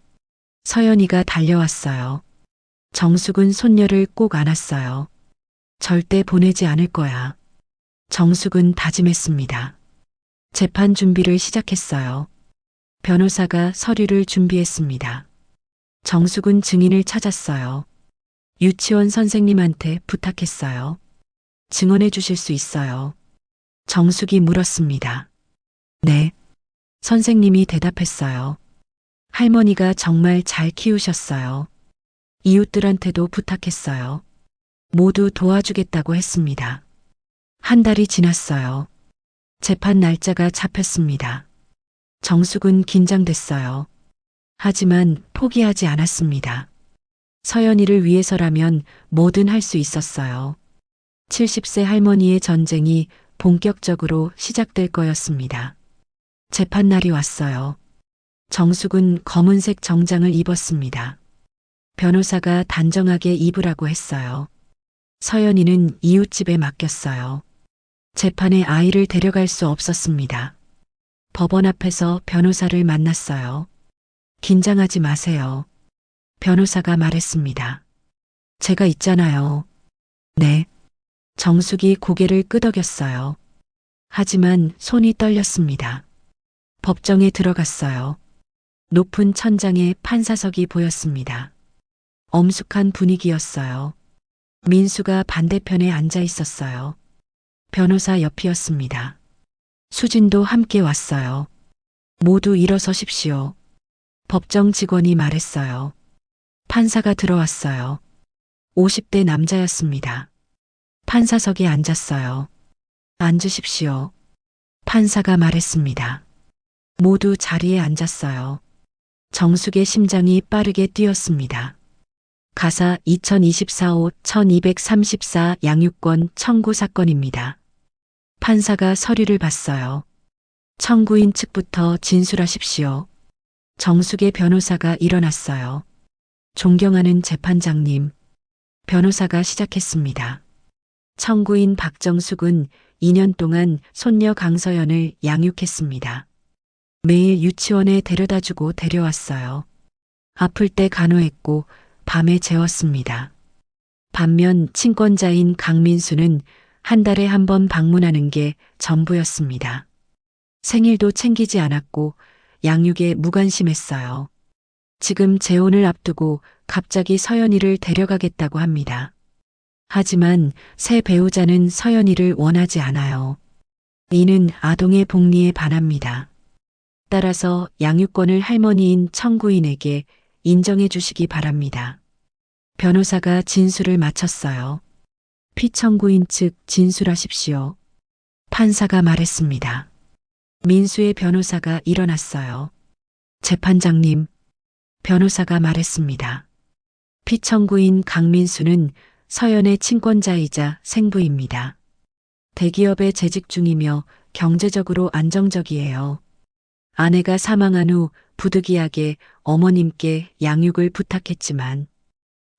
서연이가 달려왔어요. 정숙은 손녀를 꼭 안았어요. 절대 보내지 않을 거야. 정숙은 다짐했습니다. 재판 준비를 시작했어요. 변호사가 서류를 준비했습니다. 정숙은 증인을 찾았어요. 유치원 선생님한테 부탁했어요. 증언해 주실 수 있어요. 정숙이 물었습니다. 네. 선생님이 대답했어요. 할머니가 정말 잘 키우셨어요. 이웃들한테도 부탁했어요. 모두 도와주겠다고 했습니다. 한 달이 지났어요. 재판 날짜가 잡혔습니다. 정숙은 긴장됐어요. 하지만 포기하지 않았습니다. 서연이를 위해서라면 뭐든 할 수 있었어요. 70세 할머니의 전쟁이 본격적으로 시작될 거였습니다. 재판날이 왔어요. 정숙은 검은색 정장을 입었습니다. 변호사가 단정하게 입으라고 했어요. 서연이는 이웃집에 맡겼어요. 재판에 아이를 데려갈 수 없었습니다. 법원 앞에서 변호사를 만났어요. 긴장하지 마세요. 변호사가 말했습니다. 제가 있잖아요. 네. 정숙이 고개를 끄덕였어요. 하지만 손이 떨렸습니다. 법정에 들어갔어요. 높은 천장에 판사석이 보였습니다. 엄숙한 분위기였어요. 민수가 반대편에 앉아 있었어요. 변호사 옆이었습니다. 수진도 함께 왔어요. 모두 일어서십시오. 법정 직원이 말했어요. 판사가 들어왔어요. 50대 남자였습니다. 판사석에 앉았어요. 앉으십시오. 판사가 말했습니다. 모두 자리에 앉았어요. 정숙의 심장이 빠르게 뛰었습니다. 가사 2024호 1234 양육권 청구 사건입니다. 판사가 서류를 봤어요. 청구인 측부터 진술하십시오. 정숙의 변호사가 일어났어요. 존경하는 재판장님, 변호사가 시작했습니다. 청구인 박정숙은 2년 동안 손녀 강서연을 양육했습니다. 매일 유치원에 데려다주고 데려왔어요. 아플 때 간호했고 밤에 재웠습니다. 반면 친권자인 강민수는 한 달에 한 번 방문하는 게 전부였습니다. 생일도 챙기지 않았고 양육에 무관심했어요. 지금 재혼을 앞두고 갑자기 서연이를 데려가겠다고 합니다. 하지만 새 배우자는 서연이를 원하지 않아요. 이는 아동의 복리에 반합니다. 따라서 양육권을 할머니인 청구인에게 인정해 주시기 바랍니다. 변호사가 진술을 마쳤어요. 피청구인 측 진술하십시오. 판사가 말했습니다. 민수의 변호사가 일어났어요. 재판장님, 변호사가 말했습니다. 피청구인 강민수는 서연의 친권자이자 생부입니다. 대기업에 재직 중이며 경제적으로 안정적이에요. 아내가 사망한 후 부득이하게 어머님께 양육을 부탁했지만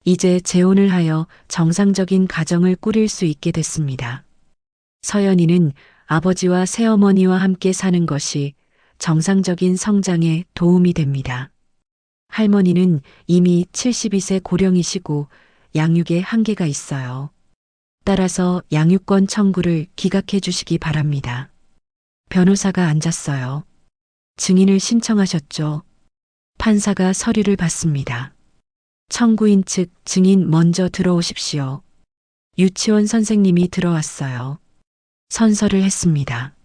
이제 재혼을 하여 정상적인 가정을 꾸릴 수 있게 됐습니다. 서연이는 아버지와 새어머니와 함께 사는 것이 정상적인 성장에 도움이 됩니다. 할머니는 이미 72세 고령이시고 양육에 한계가 있어요. 따라서 양육권 청구를 기각해 주시기 바랍니다. 변호사가 앉았어요. 증인을 신청하셨죠. 판사가 서류를 받습니다. 청구인 측 증인 먼저 들어오십시오. 유치원 선생님이 들어왔어요. 선서를 했습니다.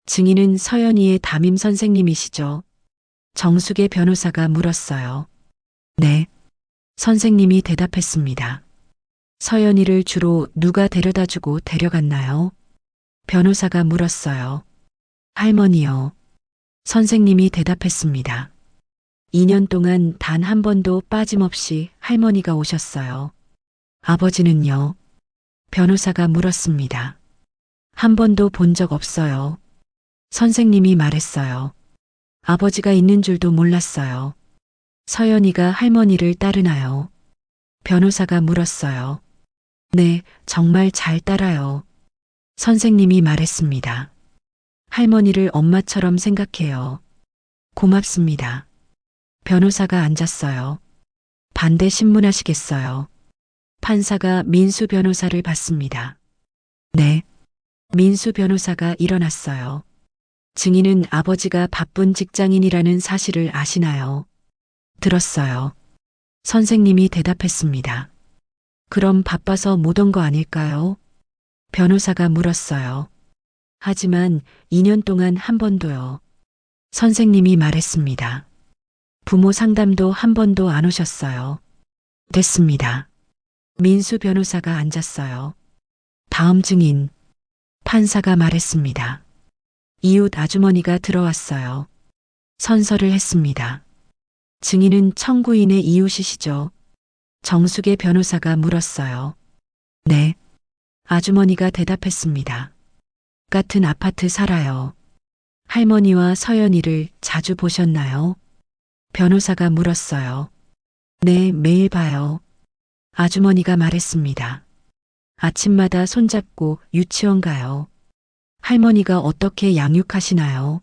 증인은 서연이의 담임 선생님이시죠? 정숙의 변호사가 물었어요. 네. 선생님이 대답했습니다. 서연이를 주로 누가 데려다주고 데려갔나요? 변호사가 물었어요. 할머니요. 선생님이 대답했습니다. 2년 동안 단 한 번도 빠짐없이 할머니가 오셨어요. 아버지는요? 변호사가 물었습니다. 한 번도 본 적 없어요. 선생님이 말했어요. 아버지가 있는 줄도 몰랐어요. 서연이가 할머니를 따르나요? 변호사가 물었어요. 네, 정말 잘 따라요. 선생님이 말했습니다. 할머니를 엄마처럼 생각해요. 고맙습니다. 변호사가 앉았어요. 반대 신문하시겠어요? 판사가 민수 변호사를 받습니다. 네. 민수 변호사가 일어났어요. 증인은 아버지가 바쁜 직장인이라는 사실을 아시나요? 들었어요. 선생님이 대답했습니다. 그럼 바빠서 못 온 거 아닐까요? 변호사가 물었어요. 하지만 2년 동안 한 번도요. 선생님이 말했습니다. 부모 상담도 한 번도 안 오셨어요. 됐습니다. 민수 변호사가 앉았어요. 다음 증인. 판사가 말했습니다. 이웃 아주머니가 들어왔어요. 선서를 했습니다. 증인은 청구인의 이웃이시죠? 정숙의 변호사가 물었어요. 네. 아주머니가 대답했습니다. 같은 아파트 살아요. 할머니와 서연이를 자주 보셨나요? 변호사가 물었어요. 네, 매일 봐요. 아주머니가 말했습니다. 아침마다 손잡고 유치원 가요. 할머니가 어떻게 양육하시나요?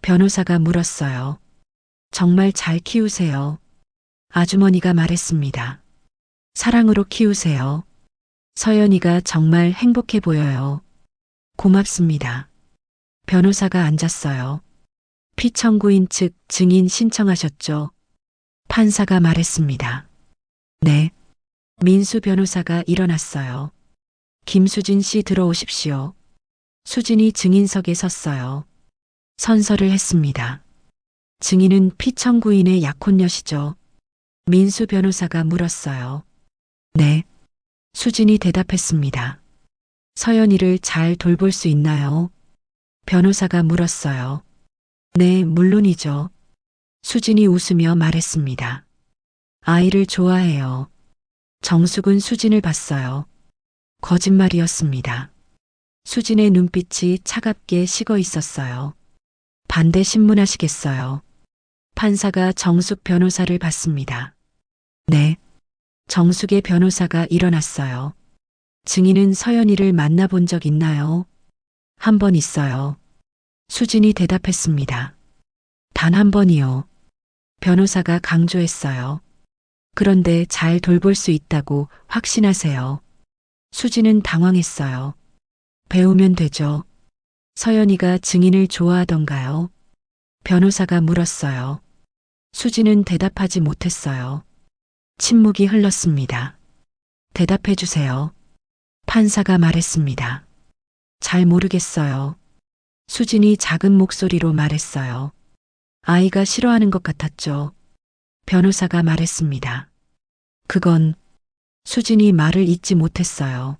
변호사가 물었어요. 정말 잘 키우세요. 아주머니가 말했습니다. 사랑으로 키우세요. 서연이가 정말 행복해 보여요. 고맙습니다. 변호사가 앉았어요. 피청구인 측 증인 신청하셨죠? 판사가 말했습니다. 네. 민수 변호사가 일어났어요. 김수진 씨 들어오십시오. 수진이 증인석에 섰어요. 선서를 했습니다. 증인은 피청구인의 약혼녀시죠? 민수 변호사가 물었어요. 네. 수진이 대답했습니다. 서연이를 잘 돌볼 수 있나요? 변호사가 물었어요. 네, 물론이죠. 수진이 웃으며 말했습니다. 아이를 좋아해요. 정숙은 수진을 봤어요. 거짓말이었습니다. 수진의 눈빛이 차갑게 식어 있었어요. 반대 신문하시겠어요? 판사가 정숙 변호사를 받습니다. 네. 정숙의 변호사가 일어났어요. 증인은 서연이를 만나본 적 있나요? 한 번 있어요. 수진이 대답했습니다. 단 한 번이요. 변호사가 강조했어요. 그런데 잘 돌볼 수 있다고 확신하세요. 수진은 당황했어요. 배우면 되죠. 서연이가 증인을 좋아하던가요? 변호사가 물었어요. 수진은 대답하지 못했어요. 침묵이 흘렀습니다. 대답해 주세요. 판사가 말했습니다. 잘 모르겠어요. 수진이 작은 목소리로 말했어요. 아이가 싫어하는 것 같았죠. 변호사가 말했습니다. 그건 수진이 말을 잇지 못했어요.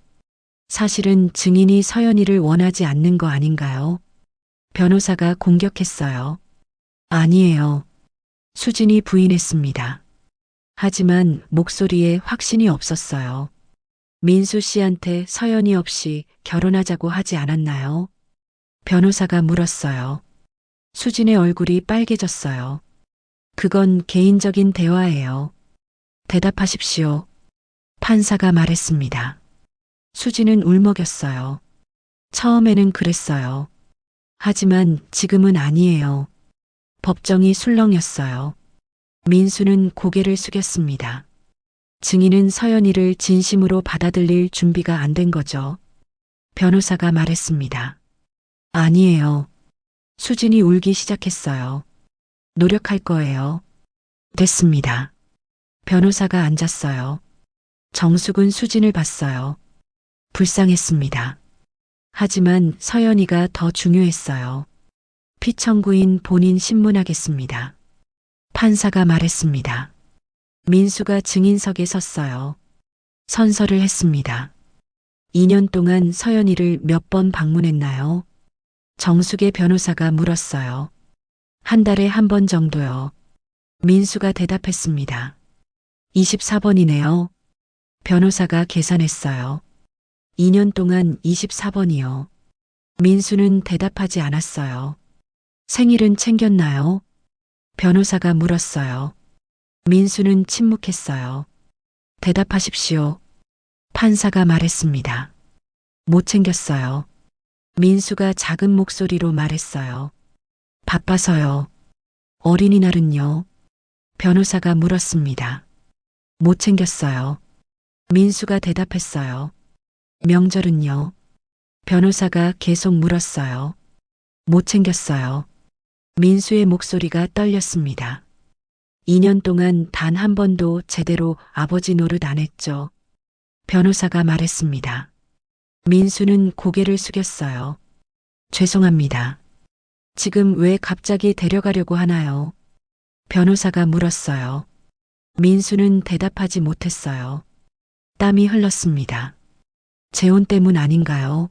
사실은 증인이 서연이를 원하지 않는 거 아닌가요? 변호사가 공격했어요. 아니에요. 수진이 부인했습니다. 하지만 목소리에 확신이 없었어요. 민수 씨한테 서연이 없이 결혼하자고 하지 않았나요? 변호사가 물었어요. 수진의 얼굴이 빨개졌어요. 그건 개인적인 대화예요. 대답하십시오. 판사가 말했습니다. 수진은 울먹였어요. 처음에는 그랬어요. 하지만 지금은 아니에요. 법정이 술렁였어요. 민수는 고개를 숙였습니다. 증인은 서연이를 진심으로 받아들일 준비가 안 된 거죠. 변호사가 말했습니다. 아니에요. 수진이 울기 시작했어요. 노력할 거예요. 됐습니다. 변호사가 앉았어요. 정숙은 수진을 봤어요. 불쌍했습니다. 하지만 서연이가 더 중요했어요. 피청구인 본인 신문하겠습니다. 판사가 말했습니다. 민수가 증인석에 섰어요. 선서를 했습니다. 2년 동안 서연이를 몇 번 방문했나요? 정숙의 변호사가 물었어요. 한 달에 한 번 정도요. 민수가 대답했습니다. 24번이네요. 변호사가 계산했어요. 2년 동안 24번이요. 민수는 대답하지 않았어요. 생일은 챙겼나요? 변호사가 물었어요. 민수는 침묵했어요. 대답하십시오. 판사가 말했습니다. 못 챙겼어요. 민수가 작은 목소리로 말했어요. 바빠서요. 어린이날은요? 변호사가 물었습니다. 못 챙겼어요. 민수가 대답했어요. 명절은요? 변호사가 계속 물었어요. 못 챙겼어요. 민수의 목소리가 떨렸습니다. 2년 동안 단 한 번도 제대로 아버지 노릇 안 했죠. 변호사가 말했습니다. 민수는 고개를 숙였어요. 죄송합니다. 지금 왜 갑자기 데려가려고 하나요? 변호사가 물었어요. 민수는 대답하지 못했어요. 땀이 흘렀습니다. 재혼 때문 아닌가요?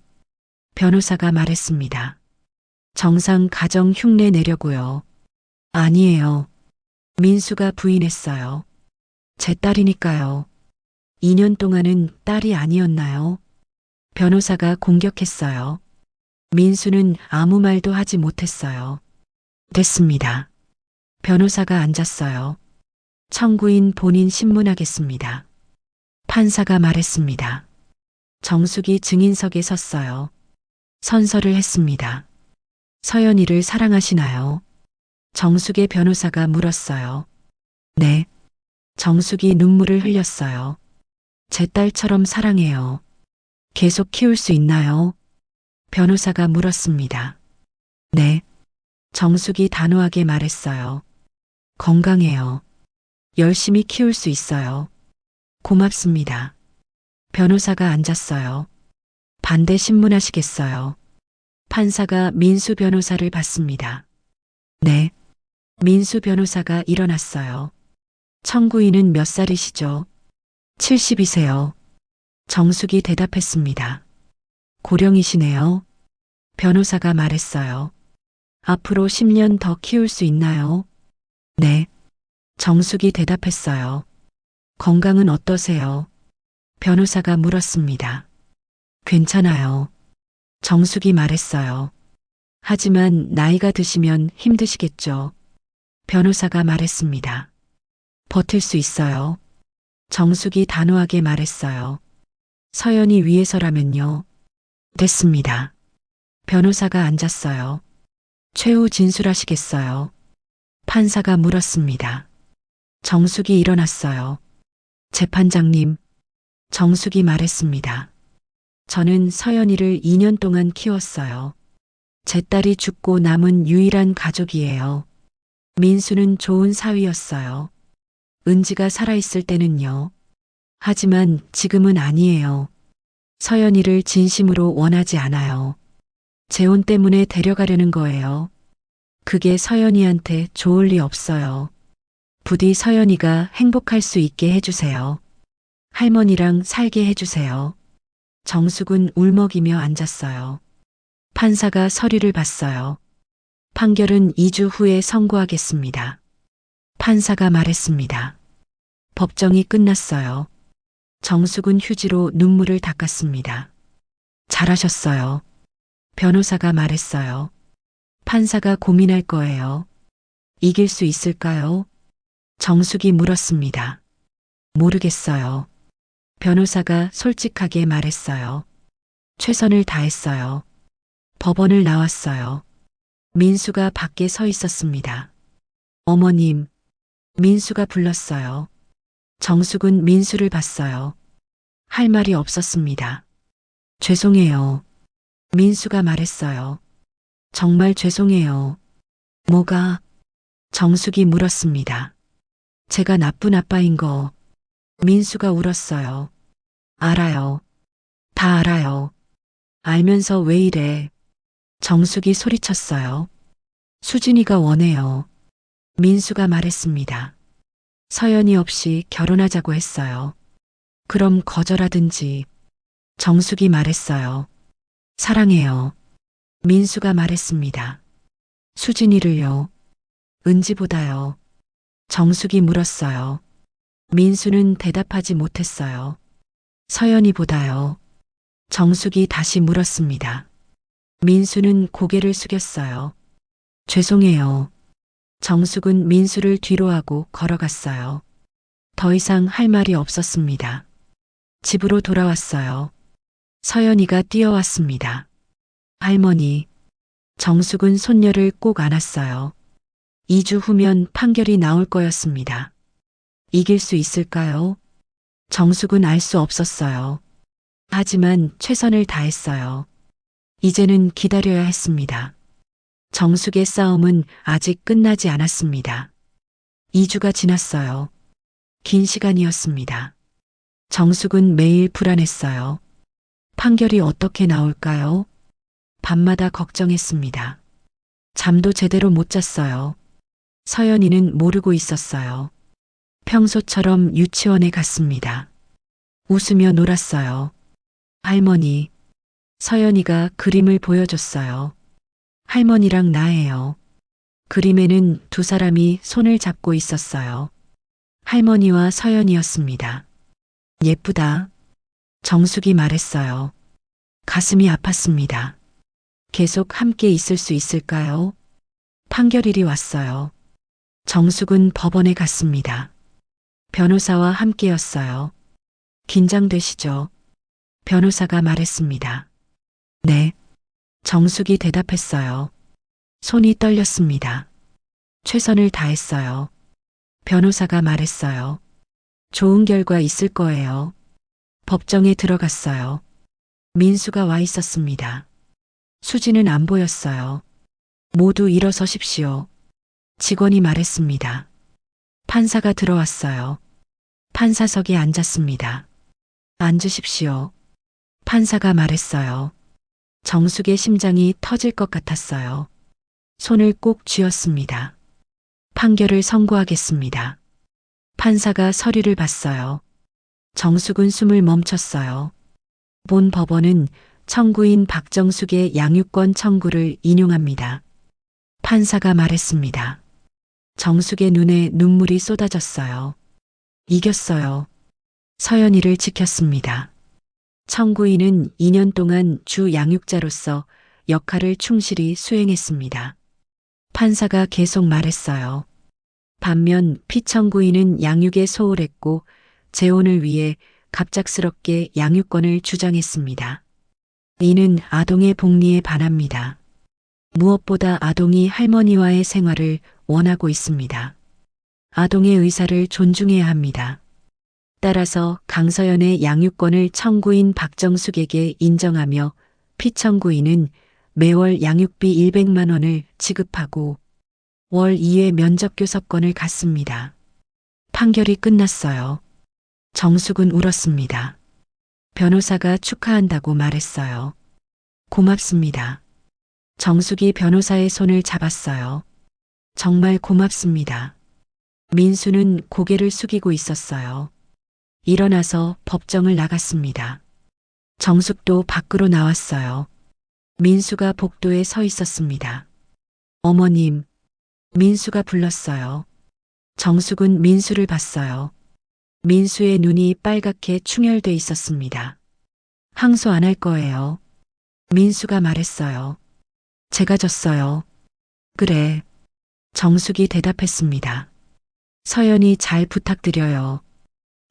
변호사가 말했습니다. 정상 가정 흉내 내려고요. 아니에요. 민수가 부인했어요. 제 딸이니까요. 2년 동안은 딸이 아니었나요? 변호사가 공격했어요. 민수는 아무 말도 하지 못했어요. 됐습니다. 변호사가 앉았어요. 청구인 본인 신문하겠습니다. 판사가 말했습니다. 정숙이 증인석에 섰어요. 선서를 했습니다. 서연이를 사랑하시나요? 정숙의 변호사가 물었어요. 네. 정숙이 눈물을 흘렸어요. 제 딸처럼 사랑해요. 계속 키울 수 있나요? 변호사가 물었습니다. 네. 정숙이 단호하게 말했어요. 건강해요. 열심히 키울 수 있어요. 고맙습니다. 변호사가 앉았어요. 반대 신문하시겠어요? 판사가 민수 변호사를 받습니다. 네. 민수 변호사가 일어났어요. 청구인은 몇 살이시죠? 70이세요. 정숙이 대답했습니다. 고령이시네요. 변호사가 말했어요. 앞으로 10년 더 키울 수 있나요? 네. 정숙이 대답했어요. 건강은 어떠세요? 변호사가 물었습니다. 괜찮아요. 정숙이 말했어요. 하지만 나이가 드시면 힘드시겠죠. 변호사가 말했습니다. 버틸 수 있어요. 정숙이 단호하게 말했어요. 서연이 위해서라면요. 됐습니다. 변호사가 앉았어요. 최후 진술하시겠어요? 판사가 물었습니다. 정숙이 일어났어요. 재판장님, 정숙이 말했습니다. 저는 서연이를 2년 동안 키웠어요. 제 딸이 죽고 남은 유일한 가족이에요. 민수는 좋은 사위였어요. 은지가 살아있을 때는요. 하지만 지금은 아니에요. 서연이를 진심으로 원하지 않아요. 재혼 때문에 데려가려는 거예요. 그게 서연이한테 좋을 리 없어요. 부디 서연이가 행복할 수 있게 해주세요. 할머니랑 살게 해주세요. 정숙은 울먹이며 앉았어요. 판사가 서류를 봤어요. 판결은 2주 후에 선고하겠습니다. 판사가 말했습니다. 법정이 끝났어요. 정숙은 휴지로 눈물을 닦았습니다. 잘하셨어요. 변호사가 말했어요. 판사가 고민할 거예요. 이길 수 있을까요? 정숙이 물었습니다. 모르겠어요. 변호사가 솔직하게 말했어요. 최선을 다했어요. 법원을 나왔어요. 민수가 밖에 서 있었습니다. 어머님, 민수가 불렀어요. 정숙은 민수를 봤어요. 할 말이 없었습니다. 죄송해요. 민수가 말했어요. 정말 죄송해요. 뭐가? 정숙이 물었습니다. 제가 나쁜 아빠인 거. 민수가 울었어요. 알아요. 다 알아요. 알면서 왜 이래? 정숙이 소리쳤어요. 수진이가 원해요. 민수가 말했습니다. 서연이 없이 결혼하자고 했어요. 그럼 거절하든지. 정숙이 말했어요. 사랑해요. 민수가 말했습니다. 수진이를요. 은지보다요. 정숙이 물었어요. 민수는 대답하지 못했어요. 서연이보다요. 정숙이 다시 물었습니다. 민수는 고개를 숙였어요. 죄송해요. 정숙은 민수를 뒤로 하고 걸어갔어요. 더 이상 할 말이 없었습니다. 집으로 돌아왔어요. 서연이가 뛰어왔습니다. 할머니. 정숙은 손녀를 꼭 안았어요. 2주 후면 판결이 나올 거였습니다. 이길 수 있을까요? 정숙은 알 수 없었어요. 하지만 최선을 다했어요. 이제는 기다려야 했습니다. 정숙의 싸움은 아직 끝나지 않았습니다. 2주가 지났어요. 긴 시간이었습니다. 정숙은 매일 불안했어요. 판결이 어떻게 나올까요? 밤마다 걱정했습니다. 잠도 제대로 못 잤어요. 서연이는 모르고 있었어요. 평소처럼 유치원에 갔습니다. 웃으며 놀았어요. 할머니, 서연이가 그림을 보여줬어요. 할머니랑 나예요. 그림에는 두 사람이 손을 잡고 있었어요. 할머니와 서연이었습니다. 예쁘다. 정숙이 말했어요. 가슴이 아팠습니다. 계속 함께 있을 수 있을까요? 판결일이 왔어요. 정숙은 법원에 갔습니다. 변호사와 함께였어요. 긴장되시죠? 변호사가 말했습니다. 네. 정숙이 대답했어요. 손이 떨렸습니다. 최선을 다했어요. 변호사가 말했어요. 좋은 결과 있을 거예요. 법정에 들어갔어요. 민수가 와 있었습니다. 수지는 안 보였어요. 모두 일어서십시오. 직원이 말했습니다. 판사가 들어왔어요. 판사석에 앉았습니다. 앉으십시오. 판사가 말했어요. 정숙의 심장이 터질 것 같았어요. 손을 꼭 쥐었습니다. 판결을 선고하겠습니다. 판사가 서류를 봤어요. 정숙은 숨을 멈췄어요. 본 법원은 청구인 박정숙의 양육권 청구를 인용합니다. 판사가 말했습니다. 정숙의 눈에 눈물이 쏟아졌어요. 이겼어요. 서연이를 지켰습니다. 청구인은 2년 동안 주 양육자로서 역할을 충실히 수행했습니다. 판사가 계속 말했어요. 반면 피청구인은 양육에 소홀했고 재혼을 위해 갑작스럽게 양육권을 주장했습니다. 이는 아동의 복리에 반합니다. 무엇보다 아동이 할머니와의 생활을 원하고 있습니다. 아동의 의사를 존중해야 합니다. 따라서 강서연의 양육권을 청구인 박정숙에게 인정하며 피청구인은 매월 양육비 100만 원을 지급하고 월 2회 면접교섭권을 갖습니다. 판결이 끝났어요. 정숙은 울었습니다. 변호사가 축하한다고 말했어요. 고맙습니다. 정숙이 변호사의 손을 잡았어요. 정말 고맙습니다. 민수는 고개를 숙이고 있었어요. 일어나서 법정을 나갔습니다. 정숙도 밖으로 나왔어요. 민수가 복도에 서 있었습니다. 어머님, 민수가 불렀어요. 정숙은 민수를 봤어요. 민수의 눈이 빨갛게 충혈돼 있었습니다. 항소 안 할 거예요. 민수가 말했어요. 제가 졌어요. 그래. 정숙이 대답했습니다. 서연이 잘 부탁드려요.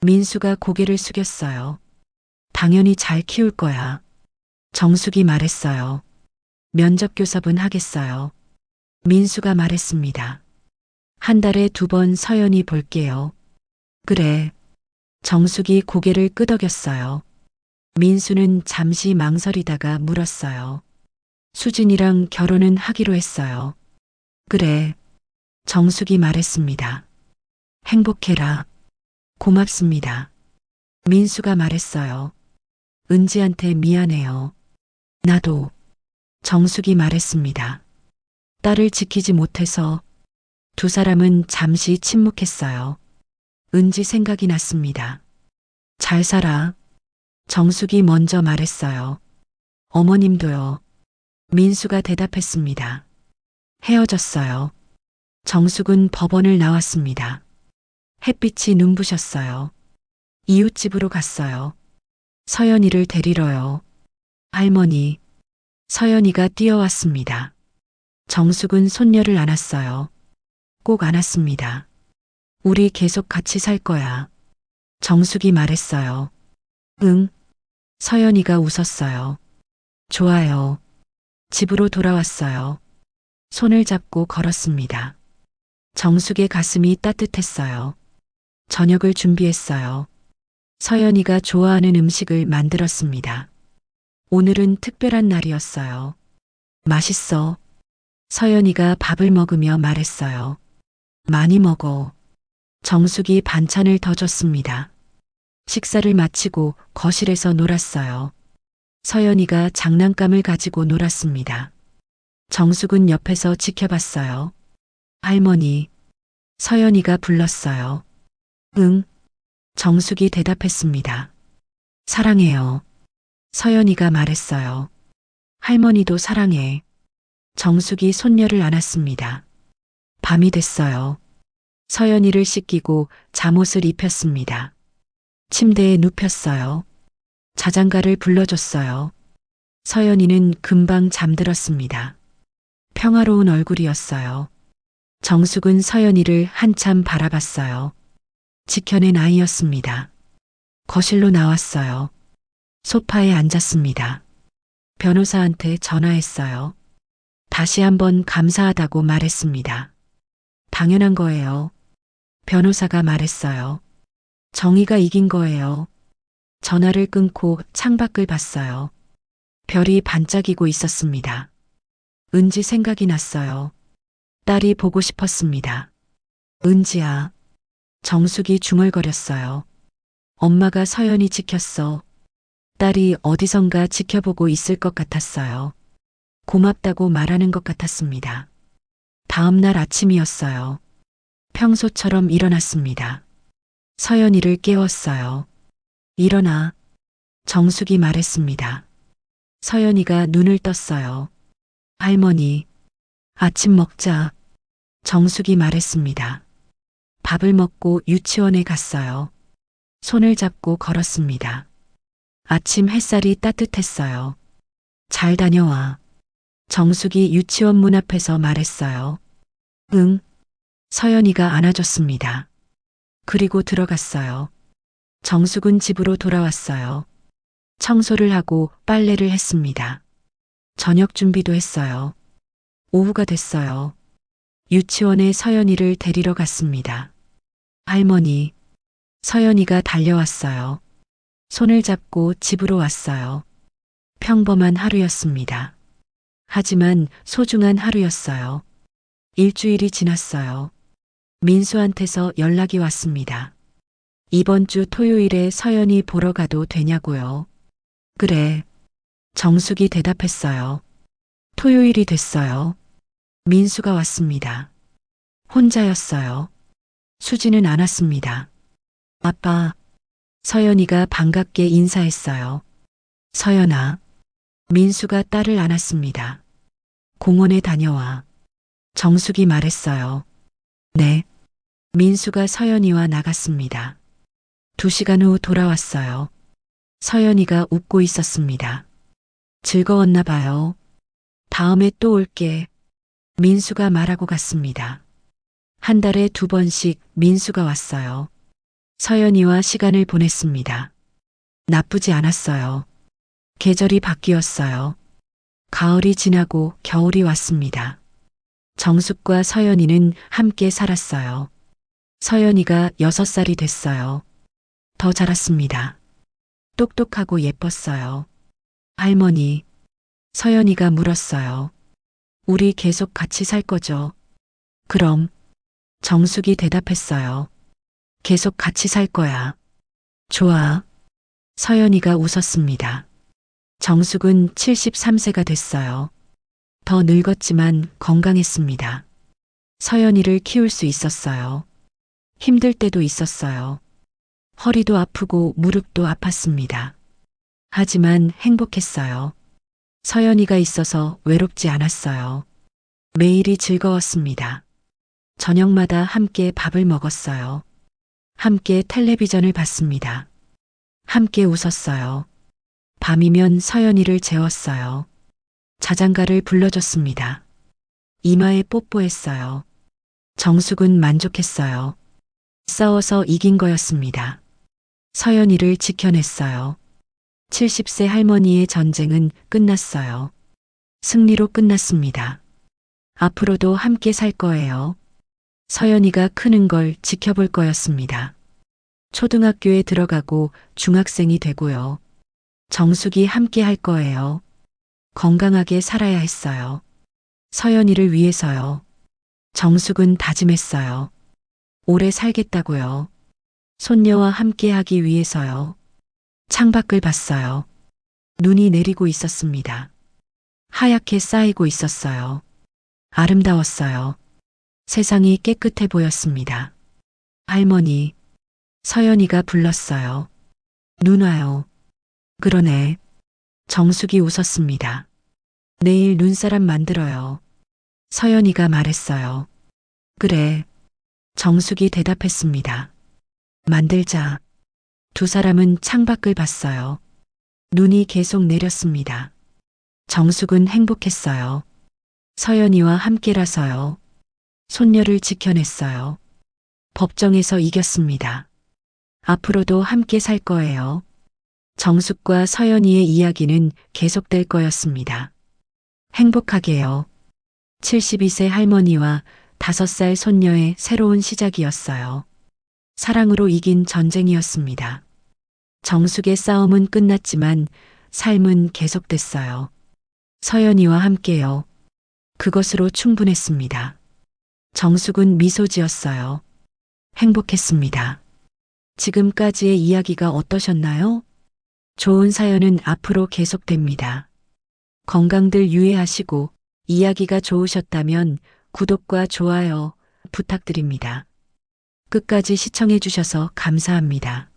민수가 고개를 숙였어요. 당연히 잘 키울 거야. 정숙이 말했어요. 면접교섭은 하겠어요. 민수가 말했습니다. 한 달에 2번 서연이 볼게요. 그래. 정숙이 고개를 끄덕였어요. 민수는 잠시 망설이다가 물었어요. 수진이랑 결혼은 하기로 했어요. 그래. 정숙이 말했습니다. 행복해라. 고맙습니다. 민수가 말했어요. 은지한테 미안해요. 나도. 정숙이 말했습니다. 딸을 지키지 못해서. 두 사람은 잠시 침묵했어요. 은지 생각이 났습니다. 잘 살아. 정숙이 먼저 말했어요. 어머님도요. 민수가 대답했습니다. 헤어졌어요. 정숙은 법원을 나왔습니다. 햇빛이 눈부셨어요. 이웃집으로 갔어요. 서연이를 데리러요. 할머니. 서연이가 뛰어왔습니다. 정숙은 손녀를 안았어요. 꼭 안았습니다. 우리 계속 같이 살 거야. 정숙이 말했어요. 응. 서연이가 웃었어요. 좋아요. 집으로 돌아왔어요. 손을 잡고 걸었습니다. 정숙의 가슴이 따뜻했어요. 저녁을 준비했어요. 서연이가 좋아하는 음식을 만들었습니다. 오늘은 특별한 날이었어요. 맛있어. 서연이가 밥을 먹으며 말했어요. 많이 먹어. 정숙이 반찬을 더 줬습니다. 식사를 마치고 거실에서 놀았어요. 서연이가 장난감을 가지고 놀았습니다. 정숙은 옆에서 지켜봤어요. 할머니. 서연이가 불렀어요. 응. 정숙이 대답했습니다. 사랑해요. 서연이가 말했어요. 할머니도 사랑해. 정숙이 손녀를 안았습니다. 밤이 됐어요. 서연이를 씻기고 잠옷을 입혔습니다. 침대에 눕혔어요. 자장가를 불러줬어요. 서연이는 금방 잠들었습니다. 평화로운 얼굴이었어요. 정숙은 서연이를 한참 바라봤어요. 지켜낸 아이였습니다. 거실로 나왔어요. 소파에 앉았습니다. 변호사한테 전화했어요. 다시 한번 감사하다고 말했습니다. 당연한 거예요. 변호사가 말했어요. 정의가 이긴 거예요. 전화를 끊고 창밖을 봤어요. 별이 반짝이고 있었습니다. 은지 생각이 났어요. 딸이 보고 싶었습니다. 은지야. 정숙이 중얼거렸어요. 엄마가 서연이 지켰어. 딸이 어디선가 지켜보고 있을 것 같았어요. 고맙다고 말하는 것 같았습니다. 다음 날 아침이었어요. 평소처럼 일어났습니다. 서연이를 깨웠어요. 일어나. 정숙이 말했습니다. 서연이가 눈을 떴어요. 할머니, 아침 먹자. 정숙이 말했습니다. 밥을 먹고 유치원에 갔어요. 손을 잡고 걸었습니다. 아침 햇살이 따뜻했어요. 잘 다녀와. 정숙이 유치원 문 앞에서 말했어요. 응. 서연이가 안아줬습니다. 그리고 들어갔어요. 정숙은 집으로 돌아왔어요. 청소를 하고 빨래를 했습니다. 저녁 준비도 했어요. 오후가 됐어요. 유치원에 서연이를 데리러 갔습니다. 할머니, 서연이가 달려왔어요. 손을 잡고 집으로 왔어요. 평범한 하루였습니다. 하지만 소중한 하루였어요. 일주일이 지났어요. 민수한테서 연락이 왔습니다. 이번 주 토요일에 서연이 보러 가도 되냐고요. 그래. 정숙이 대답했어요. 토요일이 됐어요. 민수가 왔습니다. 혼자였어요. 수지는 안 왔습니다. 아빠. 서연이가 반갑게 인사했어요. 서연아. 민수가 딸을 안았습니다. 공원에 다녀와. 정숙이 말했어요. 네. 민수가 서연이와 나갔습니다. 2시간 후 돌아왔어요. 서연이가 웃고 있었습니다. 즐거웠나 봐요. 다음에 또 올게. 민수가 말하고 갔습니다. 한 달에 2번씩 민수가 왔어요. 서연이와 시간을 보냈습니다. 나쁘지 않았어요. 계절이 바뀌었어요. 가을이 지나고 겨울이 왔습니다. 정숙과 서연이는 함께 살았어요. 서연이가 6살이 됐어요. 더 자랐습니다. 똑똑하고 예뻤어요. 할머니, 서연이가 물었어요. 우리 계속 같이 살 거죠? 그럼, 정숙이 대답했어요. 계속 같이 살 거야. 좋아. 서연이가 웃었습니다. 정숙은 73세가 됐어요. 더 늙었지만 건강했습니다. 서연이를 키울 수 있었어요. 힘들 때도 있었어요. 허리도 아프고 무릎도 아팠습니다. 하지만 행복했어요. 서연이가 있어서 외롭지 않았어요. 매일이 즐거웠습니다. 저녁마다 함께 밥을 먹었어요. 함께 텔레비전을 봤습니다. 함께 웃었어요. 밤이면 서연이를 재웠어요. 자장가를 불러줬습니다. 이마에 뽀뽀했어요. 정숙은 만족했어요. 싸워서 이긴 거였습니다. 서연이를 지켜냈어요. 70세 할머니의 전쟁은 끝났어요. 승리로 끝났습니다. 앞으로도 함께 살 거예요. 서연이가 크는 걸 지켜볼 거였습니다. 초등학교에 들어가고 중학생이 되고요. 정숙이 함께 할 거예요. 건강하게 살아야 했어요. 서연이를 위해서요. 정숙은 다짐했어요. 오래 살겠다고요. 손녀와 함께 하기 위해서요. 창밖을 봤어요. 눈이 내리고 있었습니다. 하얗게 쌓이고 있었어요. 아름다웠어요. 세상이 깨끗해 보였습니다. 할머니, 서연이가 불렀어요. 누나요. 그러네. 정숙이 웃었습니다. 내일 눈사람 만들어요. 서연이가 말했어요. 그래. 정숙이 대답했습니다. 만들자. 2사람은 창밖을 봤어요. 눈이 계속 내렸습니다. 정숙은 행복했어요. 서연이와 함께라서요. 손녀를 지켜냈어요. 법정에서 이겼습니다. 앞으로도 함께 살 거예요. 정숙과 서연이의 이야기는 계속될 거였습니다. 행복하게요. 72세 할머니와 5살 손녀의 새로운 시작이었어요. 사랑으로 이긴 전쟁이었습니다. 정숙의 싸움은 끝났지만 삶은 계속됐어요. 서연이와 함께요. 그것으로 충분했습니다. 정숙은 미소 지었어요. 행복했습니다. 지금까지의 이야기가 어떠셨나요? 좋은 사연은 앞으로 계속됩니다. 건강들 유의하시고 이야기가 좋으셨다면 구독과 좋아요 부탁드립니다. 끝까지 시청해 주셔서 감사합니다.